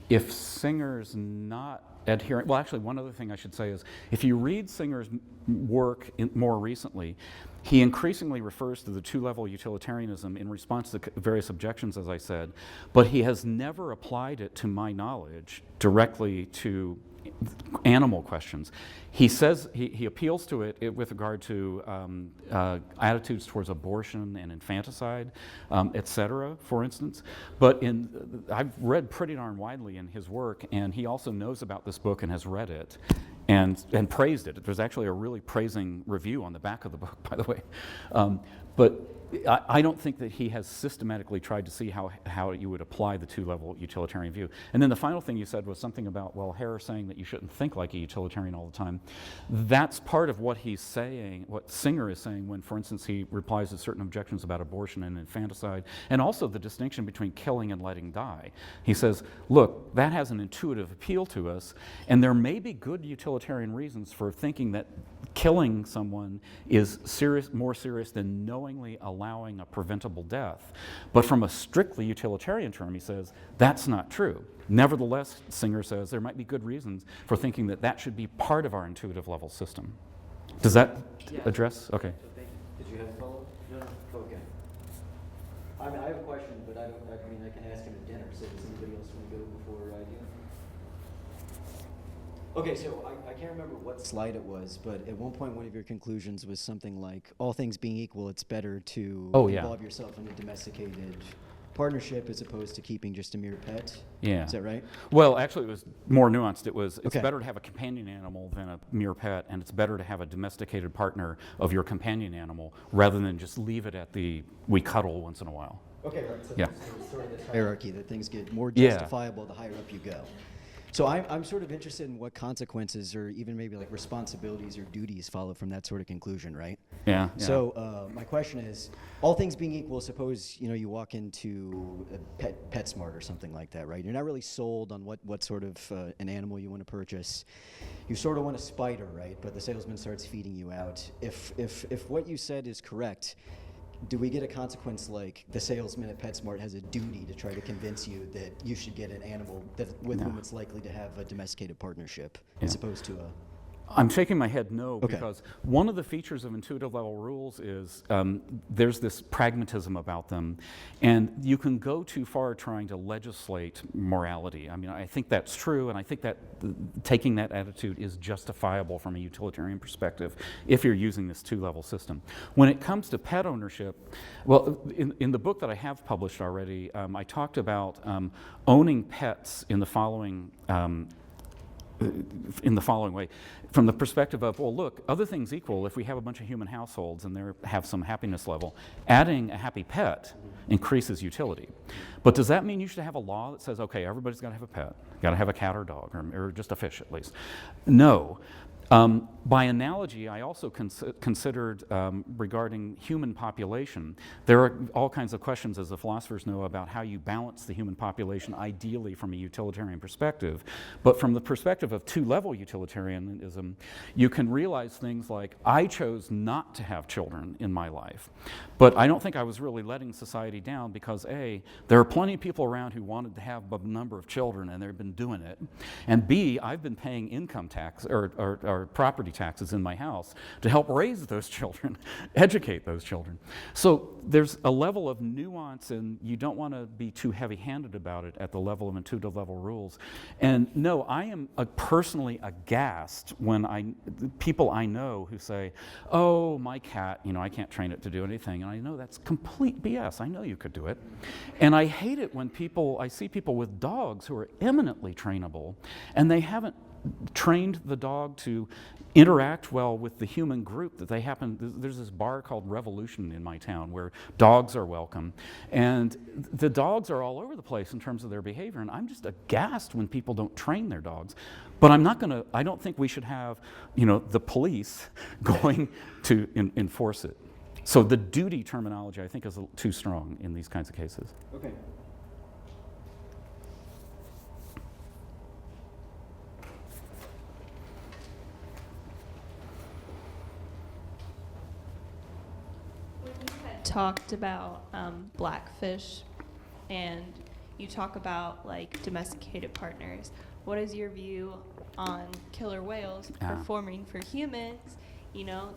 if Singer's not adhering. Well, actually, one other thing I should say is if you read Singer's work more recently, he increasingly refers to the two-level utilitarianism in response to various objections, as I said, but he has never applied it, to my knowledge, directly to animal questions. He says he appeals to it with regard to attitudes towards abortion and infanticide, et cetera, for instance. But I've read pretty darn widely in his work, and he also knows about this book and has read it and praised it. There's actually a really praising review on the back of the book, by the way. But I don't think that he has systematically tried to see how you would apply the two-level utilitarian view. And then the final thing you said was something about, well, Hare saying that you shouldn't think like a utilitarian all the time. That's part of what he's saying, what Singer is saying when, for instance, he replies to certain objections about abortion and infanticide, and also the distinction between killing and letting die. He says, look, that has an intuitive appeal to us, and there may be good utilitarian reasons for thinking that killing someone is more serious than knowingly allowing a preventable death. But from a strictly utilitarian term, he says, that's not true. Nevertheless, Singer says, there might be good reasons for thinking that that should be part of our intuitive level system. Does that address? Okay. Did you have a follow-up? No? Okay. I mean, I have a question, but I can ask him at dinner, so does anybody else want to go before I do? Okay, so I can't remember what slide it was, but at one point one of your conclusions was something like, all things being equal, it's better to involve yourself in a domesticated partnership as opposed to keeping just a mere pet. Yeah. Is that right? Well, actually, it was more nuanced. It's better to have a companion animal than a mere pet, and it's better to have a domesticated partner of your companion animal rather than just leave it at we cuddle once in a while. Okay, right. So Yeah. it's sort of this hierarchy that things get more justifiable the higher up you go. So I'm sort of interested in what consequences or even maybe like responsibilities or duties follow from that sort of conclusion, right? Yeah. So my question is, all things being equal, suppose you walk into a PetSmart or something like that, right? You're not really sold on what sort of an animal you want to purchase. You sort of want a spider, right? But the salesman starts feeding you out. If what you said is correct, do we get a consequence like the salesman at PetSmart has a duty to try to convince you that you should get an animal with whom it's likely to have a domesticated partnership as opposed to a... I'm shaking my head no, Okay. because one of the features of intuitive level rules is there's this pragmatism about them, and you can go too far trying to legislate morality. I mean, I think that's true, and I think that taking that attitude is justifiable from a utilitarian perspective if you're using this two-level system. When it comes to pet ownership, well, in the book that I have published already, I talked about owning pets in the following way. From the perspective of, well, look, other things equal, if we have a bunch of human households and they have some happiness level, adding a happy pet increases utility. But does that mean you should have a law that says, okay, everybody's got to have a pet, got to have a cat or dog, or just a fish at least? No. By analogy, I also considered regarding human population. There are all kinds of questions, as the philosophers know, about how you balance the human population ideally from a utilitarian perspective. But from the perspective of two-level utilitarianism, you can realize things like, I chose not to have children in my life, but I don't think I was really letting society down because A, there are plenty of people around who wanted to have a number of children and they've been doing it, and B, I've been paying income tax or property taxes in my house to help raise those children, educate those children. So there's a level of nuance, and you don't want to be too heavy-handed about it at the level of intuitive level rules. And no, I am personally aghast when people I know who say, oh, my cat, I can't train it to do anything. And I know that's complete BS. I know you could do it. And I hate it when I see people with dogs who are eminently trainable, and they haven't trained the dog to interact well with the human group that they happen. There's this bar called Revolution in my town where dogs are welcome, and the dogs are all over the place in terms of their behavior, and I'm just aghast when people don't train their dogs. But I don't think we should have, the police going to enforce it. So the duty terminology, I think, is too strong in these kinds of cases. Okay. Talked about blackfish, and you talk about like domesticated partners. What is your view on killer whales performing for humans?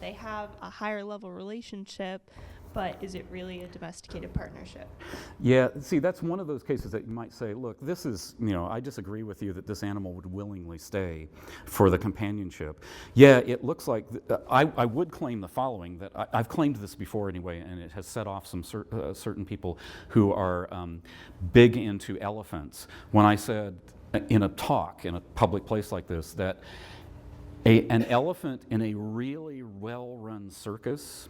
They have a higher level relationship, but is it really a domesticated partnership? Yeah, see, that's one of those cases that you might say, look, this is, I disagree with you that this animal would willingly stay for the companionship. Yeah, it looks like, I would claim the following, that I've claimed this before anyway, and it has set off some certain people who are big into elephants. When I said in a talk, in a public place like this, that an elephant in a really well-run circus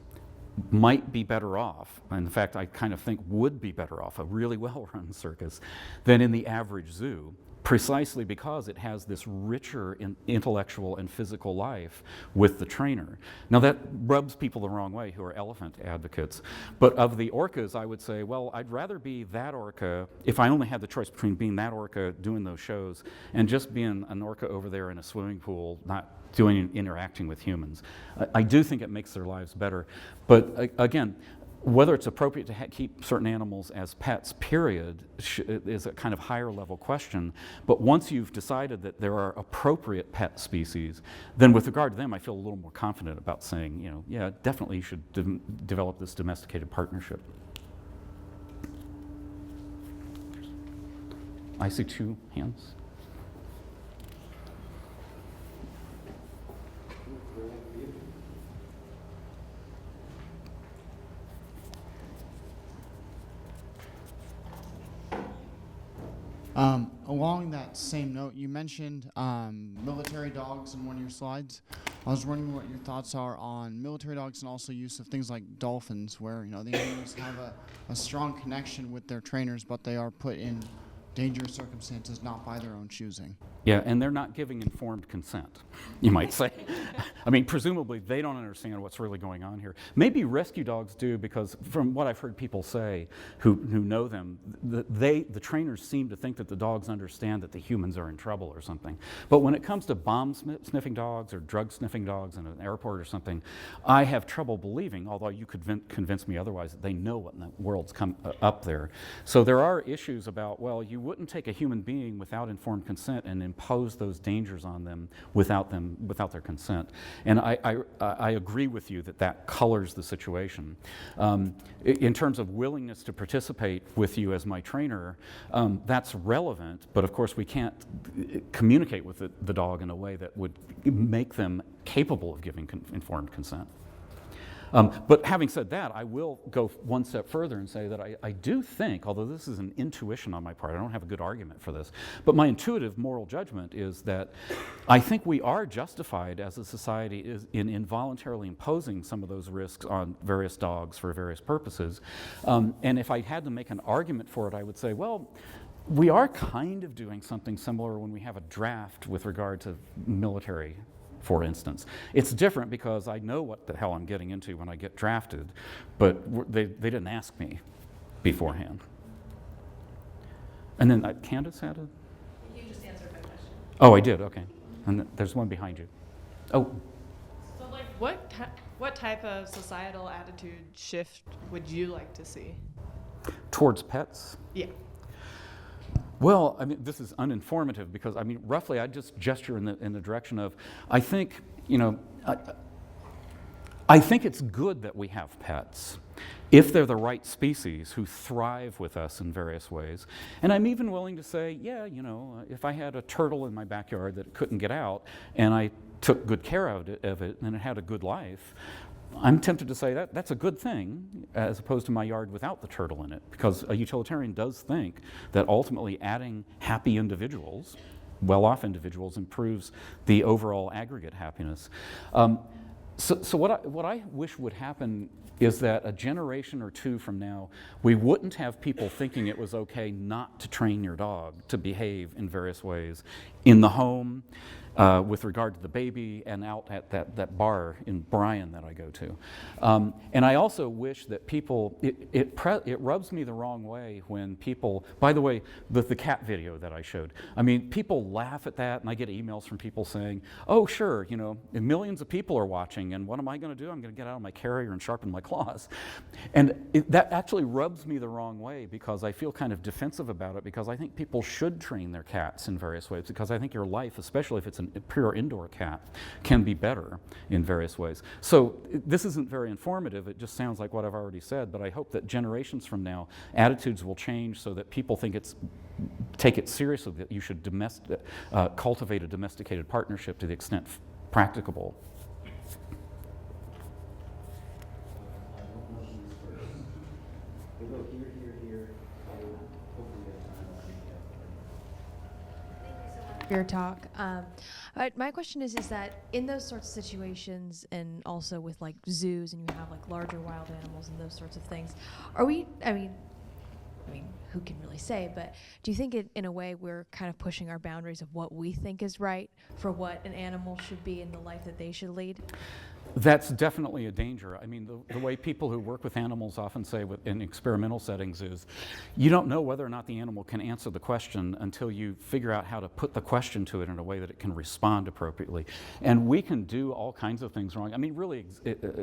might be better off, and in fact I kind of think would be better off, a really well-run circus, than in the average zoo, precisely because it has this richer intellectual and physical life with the trainer. Now that rubs people the wrong way who are elephant advocates, but of the orcas I would say, well, I'd rather be that orca, if I only had the choice between being that orca doing those shows and just being an orca over there in a swimming pool, not interacting with humans. I do think it makes their lives better, but again, whether it's appropriate to keep certain animals as pets, period, is a kind of higher level question. But once you've decided that there are appropriate pet species, then with regard to them, I feel a little more confident about saying, yeah, definitely you should develop this domesticated partnership. I see 2 hands. Along that same note, you mentioned military dogs in one of your slides. I was wondering what your thoughts are on military dogs and also use of things like dolphins, where the animals have a strong connection with their trainers, but they are put in dangerous circumstances not by their own choosing. Yeah, and they're not giving informed consent, you might say. I mean, presumably they don't understand what's really going on here. Maybe rescue dogs do, because from what I've heard people say who know them, the trainers seem to think that the dogs understand that the humans are in trouble or something. But when it comes to bomb sniffing dogs or drug sniffing dogs in an airport or something, I have trouble believing, although you could convince me otherwise, that they know what in the world's come up there. So there are issues about, well, you wouldn't take a human being without informed consent and impose those dangers on them without their consent. And I agree with you that colors the situation. In terms of willingness to participate with you as my trainer, that's relevant, but of course we can't communicate with the dog in a way that would make them capable of giving informed consent. But having said that, I will go one step further and say that I do think, although this is an intuition on my part, I don't have a good argument for this, but my intuitive moral judgment is that I think we are justified as a society in involuntarily imposing some of those risks on various dogs for various purposes. And if I had to make an argument for it, I would say, well, we are kind of doing something similar when we have a draft with regard to military, for instance. It's different because I know what the hell I'm getting into when I get drafted, but they didn't ask me beforehand. And then Candace had a... You just answered my question. Oh, I did, okay. And there's one behind you. Oh. So like what type of societal attitude shift would you like to see? Towards pets? Yeah. Well, I mean, this is uninformative because, I mean, roughly I just gesture in the direction of, I think, I think it's good that we have pets if they're the right species who thrive with us in various ways. And I'm even willing to say, yeah, if I had a turtle in my backyard that couldn't get out and I took good care of it and it had a good life, I'm tempted to say that's a good thing as opposed to my yard without the turtle in it, because a utilitarian does think that ultimately adding happy individuals, well-off individuals, improves the overall aggregate happiness. So what I wish would happen is that a generation or two from now, we wouldn't have people thinking it was okay not to train your dog to behave in various ways in the home, with regard to the baby, and out at that bar in Bryan that I go to. And I also wish that people, it rubs me the wrong way when people, by the way, the cat video that I showed, I mean, people laugh at that, and I get emails from people saying, oh, sure, millions of people are watching, and what am I going to do? I'm going to get out of my carrier and sharpen my claws. And that actually rubs me the wrong way, because I feel kind of defensive about it, because I think people should train their cats in various ways, because I think your life, especially if it's a pure indoor cat, can be better in various ways. So this isn't very informative, it just sounds like what I've already said, but I hope that generations from now, attitudes will change so that people take it seriously, that you should cultivate a domesticated partnership to the extent practicable. Your talk. My question is that in those sorts of situations, and also with like zoos, and you have like larger wild animals and those sorts of things, are we? I mean, who can really say? But do you think in a way we're kind of pushing our boundaries of what we think is right for what an animal should be in the life that they should lead? That's definitely a danger. I mean, the way people who work with animals often say in experimental settings is, you don't know whether or not the animal can answer the question until you figure out how to put the question to it in a way that it can respond appropriately. And we can do all kinds of things wrong. I mean, really,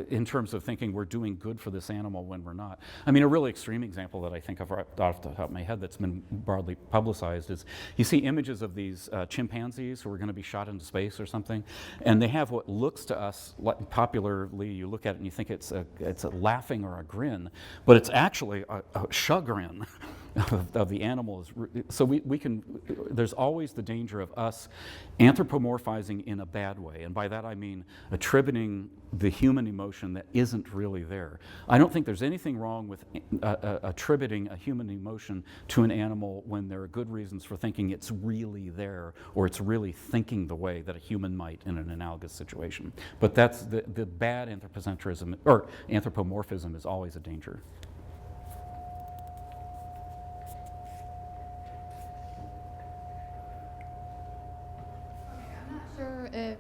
in terms of thinking we're doing good for this animal when we're not. I mean, a really extreme example that I think of right off the top of my head that's been broadly publicized is, you see images of these chimpanzees who are going to be shot into space or something, and they have what looks to us like, popularly, you look at it and you think it's a laughing or a grin, but it's actually a chagrin of the animal. So we can, there's always the danger of us anthropomorphizing in a bad way, and by that I mean attributing the human emotion that isn't really there. I don't think there's anything wrong with attributing a human emotion to an animal when there are good reasons for thinking it's really there, or it's really thinking the way that a human might in an analogous situation. But that's the bad anthropocentrism, or anthropomorphism, is always a danger. Sure.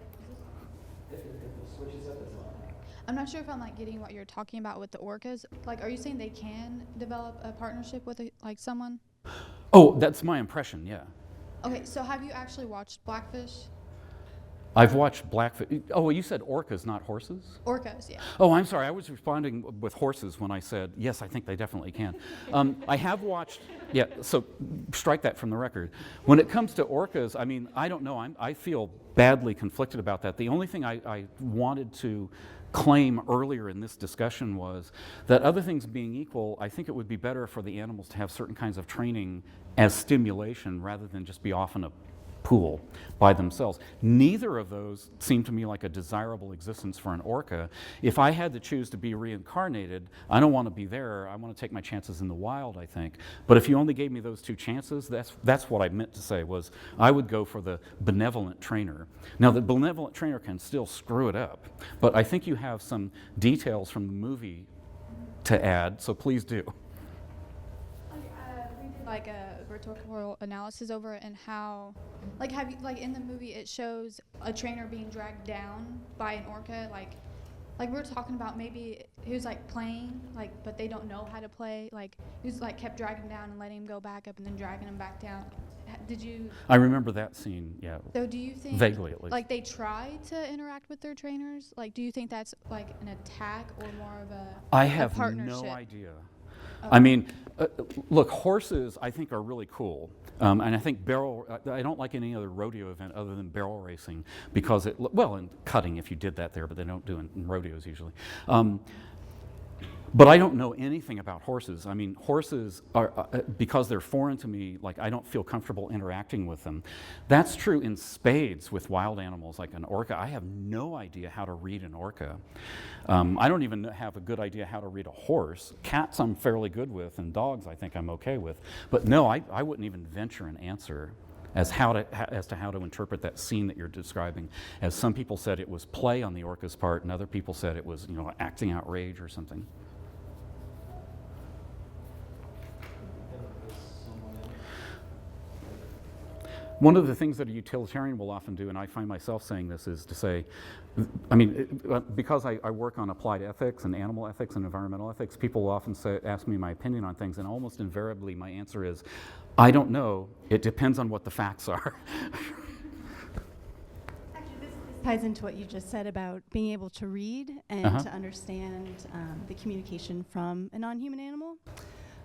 I'm not sure if I'm like getting what you're talking about with the orcas. Like, are you saying they can develop a partnership with like someone? Oh, that's my impression, yeah. Okay, so have you actually watched Blackfish? I've watched Blackfish. Oh, you said orcas, not horses? Orcas, yeah. Oh, I'm sorry. I was responding with horses when I said, yes, I think they definitely can. I have watched, yeah, so strike that from the record. When it comes to orcas, I mean, I don't know. I feel badly conflicted about that. The only thing I wanted to claim earlier in this discussion was that, other things being equal, I think it would be better for the animals to have certain kinds of training as stimulation rather than just be off in a pool by themselves. Neither of those seem to me like a desirable existence for an orca. If I had to choose to be reincarnated, I don't want to be there. I want to take my chances in the wild, I think. But if you only gave me those two chances, that's what I meant to say, was I would go for the benevolent trainer. Now, the benevolent trainer can still screw it up, but I think you have some details from the movie to add, so please do. We did like a rhetorical analysis over it, and how, like, have you, like, in the movie it shows a trainer being dragged down by an orca, like we were talking about, maybe he was like playing, like, but they don't know how to play, like he was like kept dragging him down and letting him go back up and then dragging him back down. Did you? I remember that scene, yeah. So do you think, vaguely at least, like they try to interact with their trainers? Like, do you think that's like an attack or more of a I have partnership? no idea. Okay. I mean, look, horses I think are really cool. And I think I don't like any other rodeo event other than barrel racing, because and cutting if you did that there, but they don't do it in rodeos usually. But I don't know anything about horses. I mean, horses are, because they're foreign to me, like I don't feel comfortable interacting with them. That's true in spades with wild animals like an orca. I have no idea how to read an orca. I don't even have a good idea how to read a horse. Cats I'm fairly good with, and dogs I think I'm okay with. But no, I wouldn't even venture an answer as to how to interpret that scene that you're describing. As some people said it was play on the orca's part, and other people said it was, acting out rage or something. One of the things that a utilitarian will often do, and I find myself saying this, is to say, because I work on applied ethics and animal ethics and environmental ethics, people will often ask me my opinion on things, and almost invariably my answer is, I don't know, it depends on what the facts are. Actually, this ties into what you just said about being able to read and to understand the communication from a non-human animal.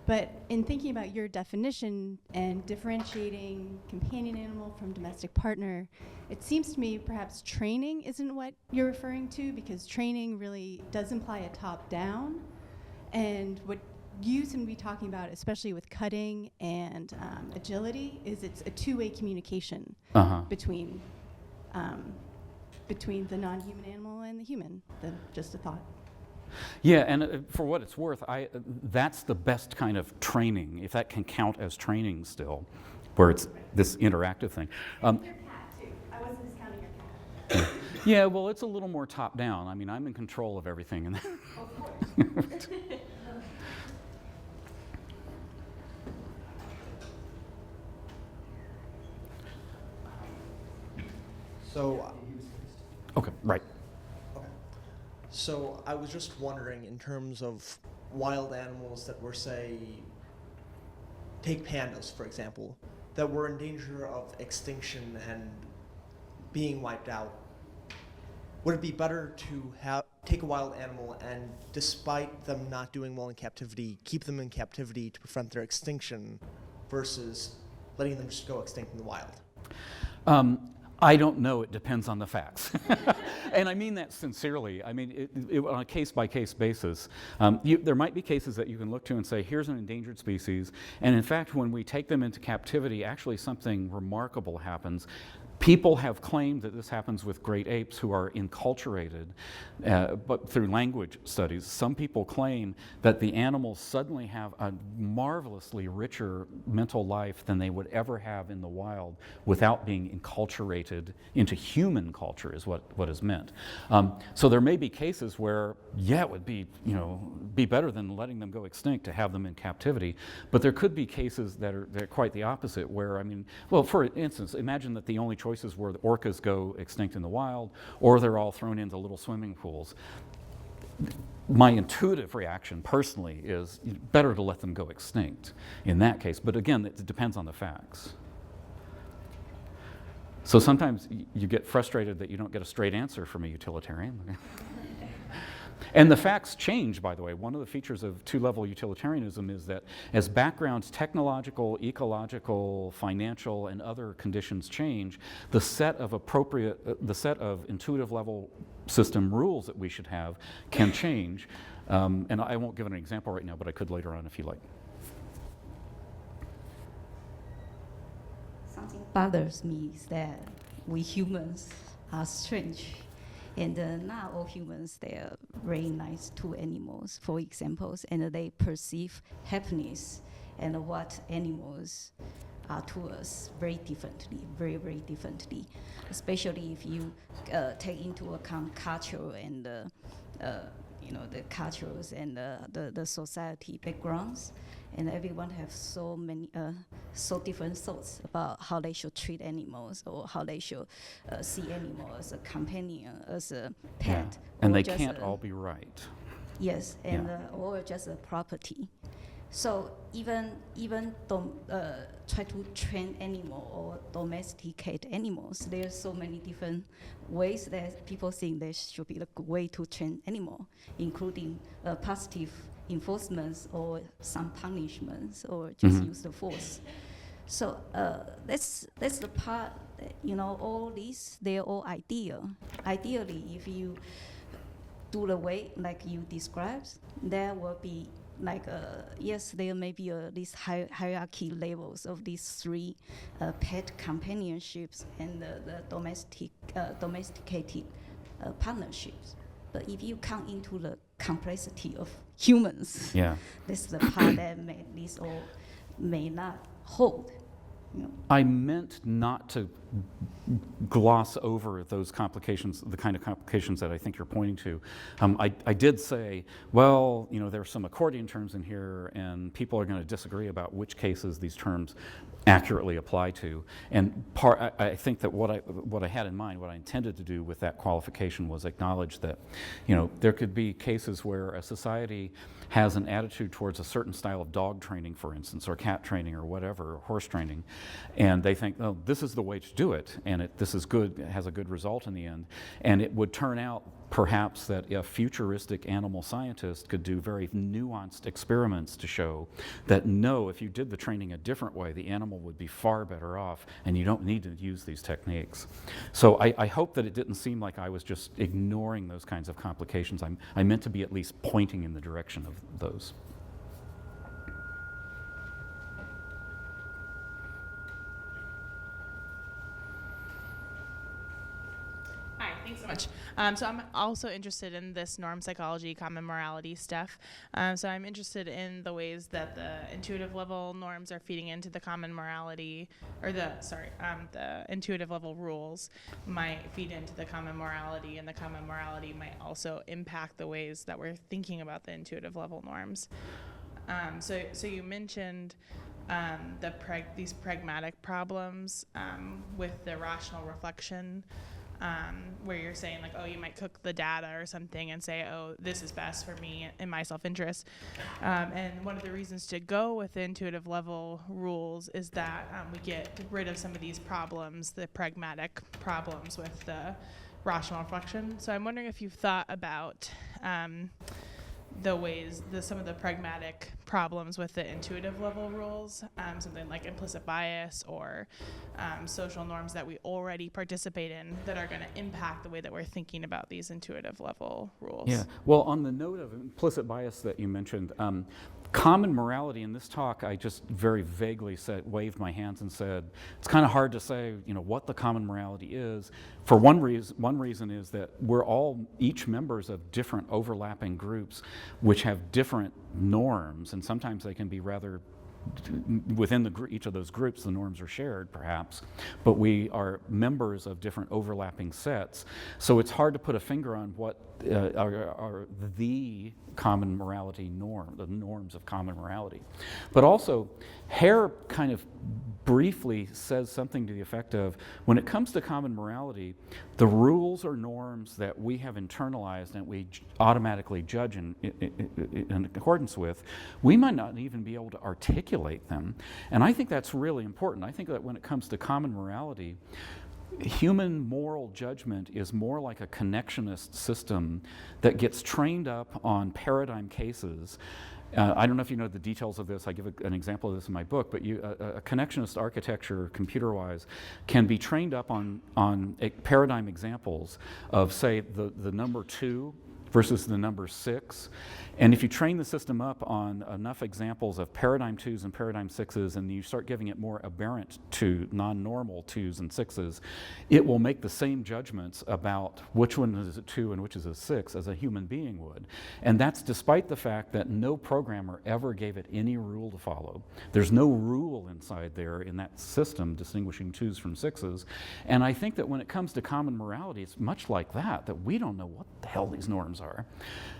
But in thinking about your definition and differentiating companion animal from domestic partner, it seems to me perhaps training isn't what you're referring to, because training really does imply a top-down. And what you seem to be talking about, especially with cutting and agility, is it's a two-way communication between the non-human animal and the human. Just a thought. Yeah, and for what it's worth, that's the best kind of training, if that can count as training still, where it's this interactive thing. Your cat, too. I wasn't discounting your cat. Yeah, well, it's a little more top-down. I mean, I'm in control of everything. Of course. So, okay, right. So I was just wondering, in terms of wild animals that were, say, take pandas, for example, that were in danger of extinction and being wiped out, would it be better to take a wild animal and, despite them not doing well in captivity, keep them in captivity to prevent their extinction versus letting them just go extinct in the wild? I don't know. It depends on the facts. And I mean that sincerely. I mean, on a case-by-case basis. There might be cases that you can look to and say, here's an endangered species. And in fact, when we take them into captivity, actually something remarkable happens. People have claimed that this happens with great apes who are enculturated, but through language studies. Some people claim that the animals suddenly have a marvelously richer mental life than they would ever have in the wild without being enculturated into human culture, is what is meant. So there may be cases where, yeah, it would be better than letting them go extinct to have them in captivity. But there could be cases that are quite the opposite, where, I mean, well, for instance, imagine that the only choices where the orcas go extinct in the wild, or they're all thrown into little swimming pools. my intuitive reaction personally is better to let them go extinct in that case. But again, it depends on the facts. So sometimes you get frustrated that you don't get a straight answer from a utilitarian. And the facts change, by the way. One of the features of two-level utilitarianism is that as backgrounds, technological, ecological, financial, and other conditions change, the set of intuitive level system rules that we should have can change. And I won't give an example right now, but I could later on if you like. Something bothers me is that we humans are strange. And not all humans, they are very nice to animals, for examples, and they perceive happiness and what animals are to us very differently, very, very differently. Especially if you take into account culture and the cultures and the society backgrounds. And everyone has so many, so different thoughts about how they should treat animals or how they should see animals as a companion, as a pet. Yeah. And they can't all be right. Yes, and or just a property. So even try to train animal or domesticate animals, there's so many different ways that people think there should be a good way to train animal, including positive enforcements or some punishments or just use the force. So that's the part that, all these, they're all ideal. Ideally, if you do the way like you described, there will be like, yes, there may be these hierarchy levels of these three pet companionships and the domesticated partnerships. But if you come into the complexity of humans, that's the part that these all may not hold. I meant not to gloss over those complications, the kind of complications that I think you're pointing to. I did say, well, there are some accordion terms in here, and people are going to disagree about which cases these terms accurately apply to. And I think that what I had in mind, what I intended to do with that qualification was acknowledge that, there could be cases where a society has an attitude towards a certain style of dog training, for instance, or cat training or whatever, or horse training, and they think, oh, this is the way to do it, and this is good, it has a good result in the end. And it would turn out perhaps that a futuristic animal scientist could do very nuanced experiments to show that no, if you did the training a different way, the animal would be far better off, and you don't need to use these techniques. So I hope that it didn't seem like I was just ignoring those kinds of complications. I meant to be at least pointing in the direction of those. Hi, thanks so much. So I'm also interested in this norm psychology, common morality stuff. So I'm interested in the ways that the intuitive level norms are feeding into the common morality, or the intuitive level rules might feed into the common morality, and the common morality might also impact the ways that we're thinking about the intuitive level norms. So you mentioned these pragmatic problems with the rational reflection. Where you're saying like, oh, you might cook the data or something and say, oh, this is best for me in my self-interest. And one of the reasons to go with the intuitive level rules is that we get rid of some of these problems, the pragmatic problems with the rational reflection. So I'm wondering if you've thought about some of the pragmatic problems with the intuitive level rules, something like implicit bias or social norms that we already participate in that are going to impact the way that we're thinking about these intuitive level rules. Yeah, well, on the note of implicit bias that you mentioned, common morality in this talk, I just very vaguely waved my hands and said, it's kind of hard to say, what the common morality is. For one reason is that we're all each members of different overlapping groups which have different norms, and sometimes they can be rather within each of those groups, the norms are shared, perhaps, but we are members of different overlapping sets. So it's hard to put a finger on what are the common morality norm, the norms of common morality. But also, Hare kind of briefly says something to the effect of, when it comes to common morality, the rules or norms that we have internalized and we automatically judge in accordance with, we might not even be able to articulate them. And I think that's really important. I think that when it comes to common morality, human moral judgment is more like a connectionist system that gets trained up on paradigm cases. I don't know if you know the details of this. I give an example of this in my book, but a connectionist architecture, computer-wise, can be trained up on paradigm examples of, say, the number 2 versus the number 6. And if you train the system up on enough examples of paradigm 2s and paradigm 6s, and you start giving it more aberrant to non-normal 2s and 6s, it will make the same judgments about which one is a 2 and which is a 6 as a human being would. And that's despite the fact that no programmer ever gave it any rule to follow. There's no rule inside there in that system distinguishing 2s from 6s. And I think that when it comes to common morality, it's much like that we don't know what the hell these norms are.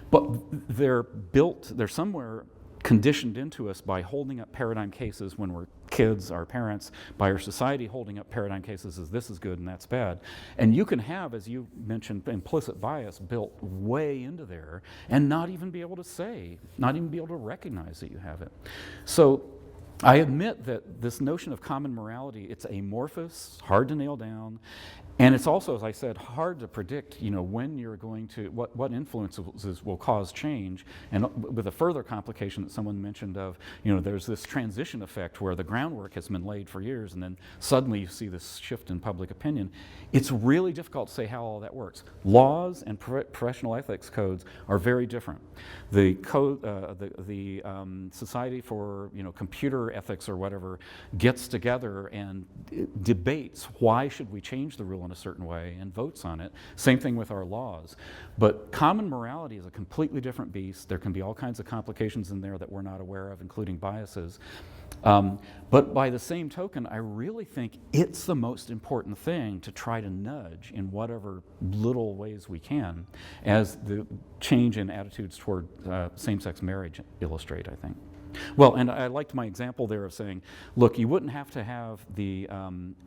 But they're somewhere conditioned into us by holding up paradigm cases when we're kids, our parents, by our society holding up paradigm cases as this is good and that's bad. And you can have, as you mentioned, implicit bias built way into there and not even be able to recognize that you have it. So I admit that this notion of common morality, it's amorphous, hard to nail down, and it's also, as I said, hard to predict, when you're going to, what influences will cause change. And with a further complication that someone mentioned of, there's this transition effect where the groundwork has been laid for years and then suddenly you see this shift in public opinion. It's really difficult to say how all that works. Laws and professional ethics codes are very different. The code, the Society for Computer Ethics or whatever gets together and debates why should we change the rule in a certain way and votes on it. Same thing with our laws. But common morality is a completely different beast. There can be all kinds of complications in there that we're not aware of, including biases. But by the same token, I really think it's the most important thing to try to nudge in whatever little ways we can, as the change in attitudes toward same-sex marriage illustrate, I think. Well, and I liked my example there of saying, look, you wouldn't have to have the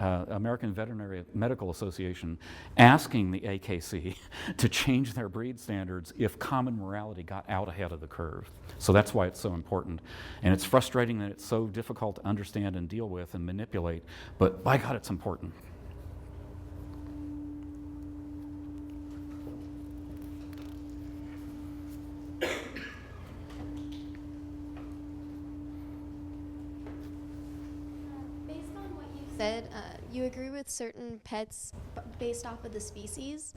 American Veterinary Medical Association asking the AKC to change their breed standards if common morality got out ahead of the curve. So that's why it's so important. And it's frustrating that it's so difficult to understand and deal with and manipulate, but by God, it's important. Said you agree with certain pets based off of the species.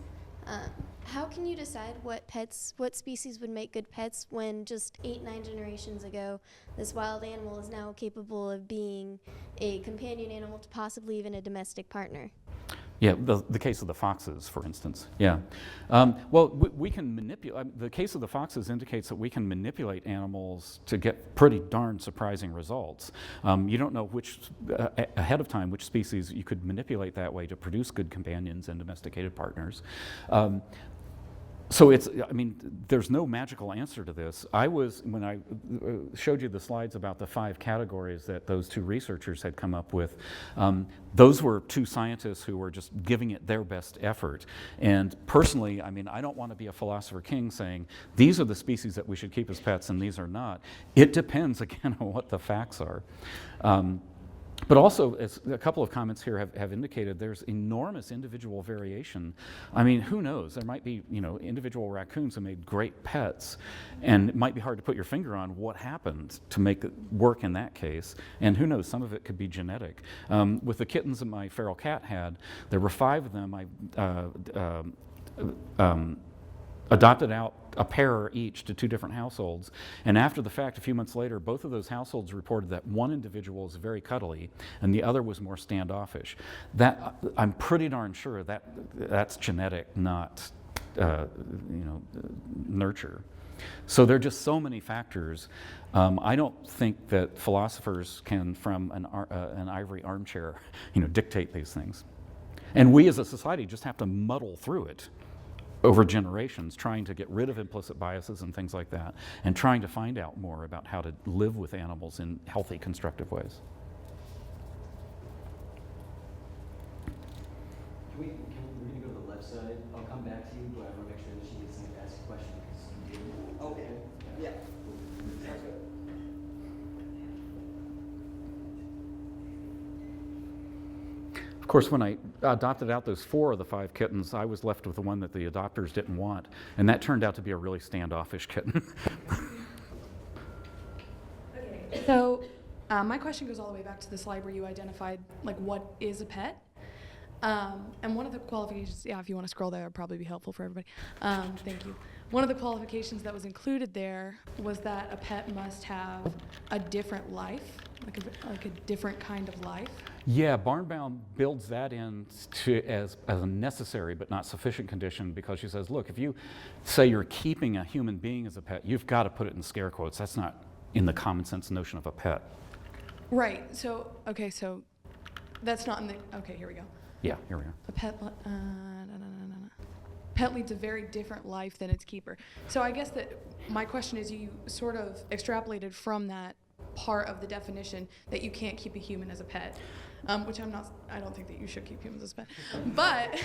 How can you decide what species would make good pets when just 8-9 generations ago this wild animal is now capable of being a companion animal to possibly even a domestic partner? Yeah, the case of the foxes, for instance. Yeah. Well, we can manipulate. The case of the foxes indicates that we can manipulate animals to get pretty darn surprising results. You don't know ahead of time which species you could manipulate that way to produce good companions and domesticated partners. So there's no magical answer to this. When I showed you the slides about the 5 categories that those 2 researchers had come up with, those were 2 scientists who were just giving it their best effort. And personally, I don't want to be a philosopher king saying, these are the species that we should keep as pets and these are not. It depends, again, on what the facts are. But also, as a couple of comments here have indicated, there's enormous individual variation. Who knows? There might be, individual raccoons who made great pets, and it might be hard to put your finger on what happened to make it work in that case. And who knows? Some of it could be genetic. With the kittens that my feral cat had, there were 5 of them. I adopted out a pair each to 2 different households. And after the fact, a few months later, both of those households reported that one individual was very cuddly and the other was more standoffish. I'm pretty darn sure that's genetic, not nurture. So there are just so many factors. I don't think that philosophers can, from an ivory armchair, dictate these things. And we as a society just have to muddle through it over generations, trying to get rid of implicit biases and things like that, and trying to find out more about how to live with animals in healthy, constructive ways. We're going to go to the left side. I'll come back to you, but I want to make sure that she gets to ask a question. Okay. Yeah. Sounds good. Of course, when I adopted out those 4 of the 5 kittens, I was left with the one that the adopters didn't want, and that turned out to be a really standoffish kitten. Okay. So my question goes all the way back to the slide where you identified like what is a pet. And one of the qualifications, yeah, if you want to scroll there, it'd probably be helpful for everybody. Thank you. One of the qualifications that was included there was that a pet must have a different life, like a different kind of life. Yeah, Barnbound builds that in as a necessary but not sufficient condition, because she says, look, if you say you're keeping a human being as a pet, you've got to put it in scare quotes. That's not in the common sense notion of a pet. Right. So, okay, so that's not in the, okay, here we go. Yeah, here we are. A pet, pet leads a very different life than its keeper. So I guess that my question is, you sort of extrapolated from that part of the definition that you can't keep a human as a pet, which I don't think that you should keep humans as a pet. But,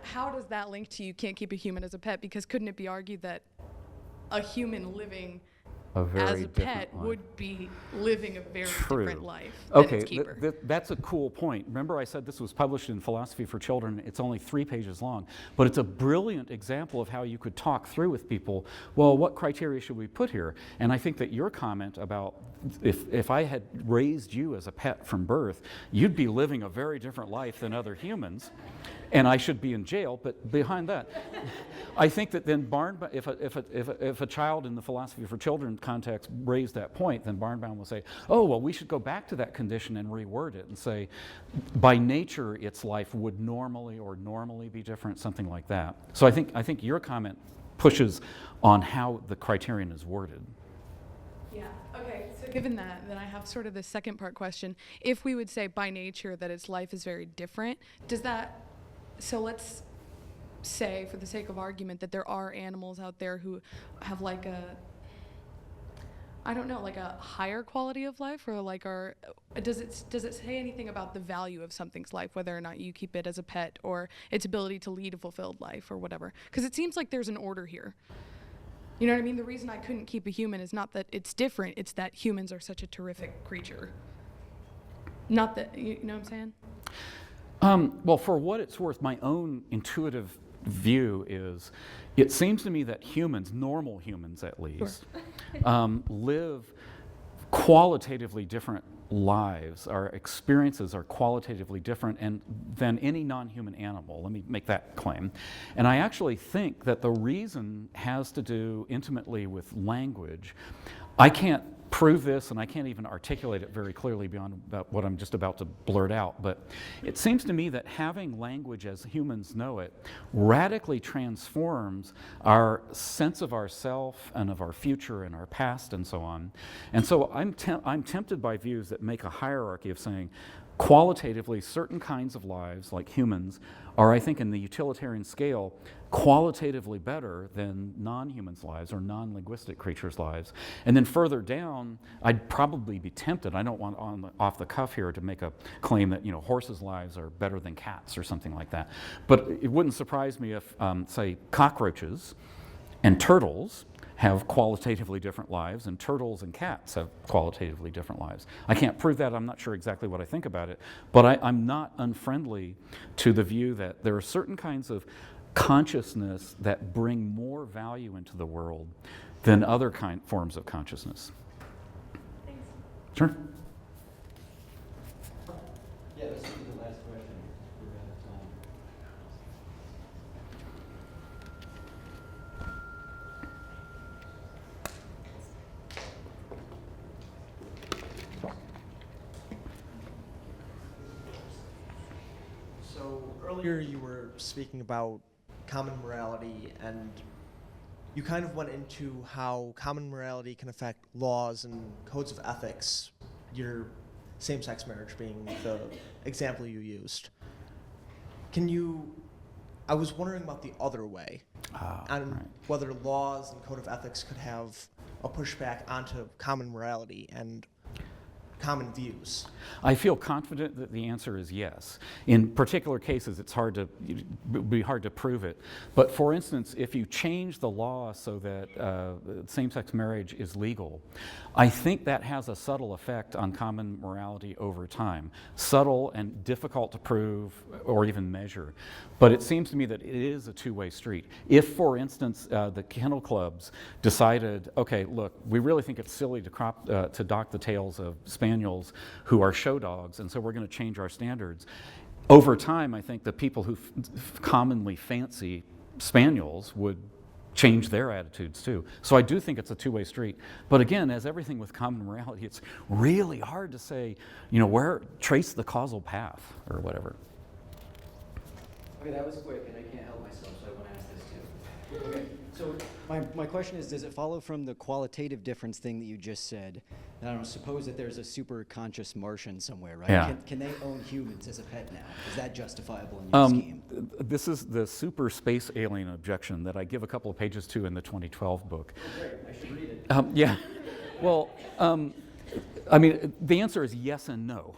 how does that link to you can't keep a human as a pet? Because couldn't it be argued that a human living as a pet would be living a very different life than its keeper? That's a cool point. Remember I said this was published in Philosophy for Children. It's only 3 pages long, but it's a brilliant example of how you could talk through with people, well, what criteria should we put here? And I think that your comment about if I had raised you as a pet from birth, you'd be living a very different life than other humans, and I should be in jail. But behind that, I think that then if a child in the Philosophy for Children context raised that point, then Barnbound will say, oh, well, we should go back to that condition and reword it and say, by nature, its life would normally be different, something like that. So I think your comment pushes on how the criterion is worded. Yeah, okay, so given that, then I have sort of the second part question. If we would say by nature that its life is very different, does that, so let's say, for the sake of argument, that there are animals out there who have like a, I don't know, like a higher quality of life, or like does it say anything about the value of something's life, whether or not you keep it as a pet, or its ability to lead a fulfilled life or whatever? Because it seems like there's an order here. You know what I mean? The reason I couldn't keep a human is not that it's different, it's that humans are such a terrific creature. Not that, you know what I'm saying? Well, for what it's worth, my own intuitive view is, it seems to me that humans, normal humans at least, live qualitatively different lives. Our experiences are qualitatively different than any non-human animal. Let me make that claim. And I actually think that the reason has to do intimately with language. I can't prove this, and I can't even articulate it very clearly beyond what I'm just about to blurt out, but it seems to me that having language as humans know it radically transforms our sense of ourself and of our future and our past and so on. And so I'm tempted by views that make a hierarchy of saying, qualitatively, certain kinds of lives, like humans, are, I think, in the utilitarian scale, qualitatively better than non-humans' lives or non-linguistic creatures' lives. And then further down, I'd probably be tempted, I don't want off the cuff here to make a claim that, horses' lives are better than cats or something like that. But it wouldn't surprise me if, say, cockroaches and turtles have qualitatively different lives, and turtles and cats have qualitatively different lives. I can't prove that. I'm not sure exactly what I think about it, but I'm not unfriendly to the view that there are certain kinds of consciousness that bring more value into the world than other forms of consciousness. Thanks. Sure. Yeah, this will be the last question. We're out of time. So earlier you were speaking about common morality and you kind of went into how common morality can affect laws and codes of ethics, your same-sex marriage being the example you used. I was wondering about the other way, on whether laws and code of ethics could have a pushback onto common morality and common views. I feel confident that the answer is yes. In particular cases, it'd be hard to prove it. But for instance, if you change the law so that same-sex marriage is legal, I think that has a subtle effect on common morality over time. Subtle and difficult to prove or even measure. But it seems to me that it is a two-way street. If, for instance, the kennel clubs decided, okay, look, we really think it's silly to dock the tails of spaniels who are show dogs, and so we're going to change our standards. Over time, I think the people who commonly fancy spaniels would change their attitudes too. So I do think it's a two-way street. But again, as everything with common morality, it's really hard to say, trace the causal path or whatever. Okay, that was quick, and I can't help myself, so I want to ask this too. Okay, so my question is, does it follow from the qualitative difference thing that you just said? I don't know, suppose that there's a super conscious Martian somewhere, right? Yeah. Can they own humans as a pet now? Is that justifiable in your scheme? This is the super space alien objection that I give a couple of pages to in the 2012 book. Oh, great, I should read it. Yeah, well, I mean, the answer is yes and no.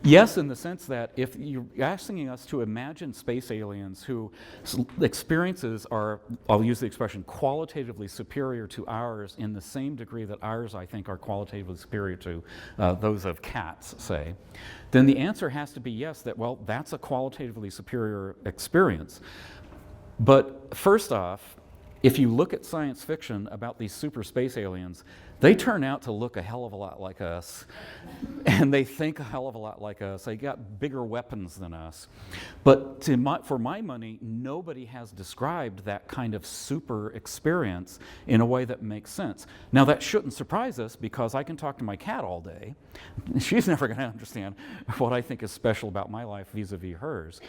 Yes, in the sense that if you're asking us to imagine space aliens whose experiences are, I'll use the expression, qualitatively superior to ours in the same degree that ours, I think, are qualitatively superior to those of cats, say, then the answer has to be yes, that, well, that's a qualitatively superior experience. But first off, if you look at science fiction about these super space aliens, they turn out to look a hell of a lot like us, and they think a hell of a lot like us. They got bigger weapons than us. But for my money, nobody has described that kind of super experience in a way that makes sense. Now, that shouldn't surprise us, because I can talk to my cat all day. She's never going to understand what I think is special about my life vis-a-vis hers.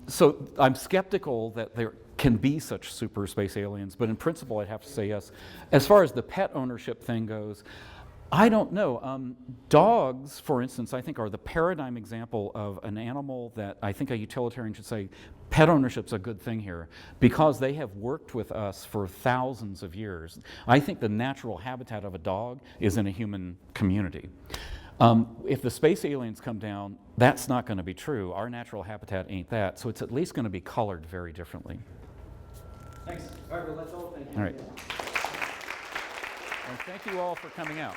So I'm skeptical that there can be such super space aliens, but in principle, I'd have to say yes. As far as the pet ownership thing goes, I don't know. Dogs, for instance, I think are the paradigm example of an animal that I think a utilitarian should say, pet ownership's a good thing here, because they have worked with us for thousands of years. I think the natural habitat of a dog is in a human community. If the space aliens come down, that's not going to be true. Our natural habitat ain't that, so it's at least going to be colored very differently. Thanks. All right, well, that's all. Thank you. All right. And thank you all for coming out.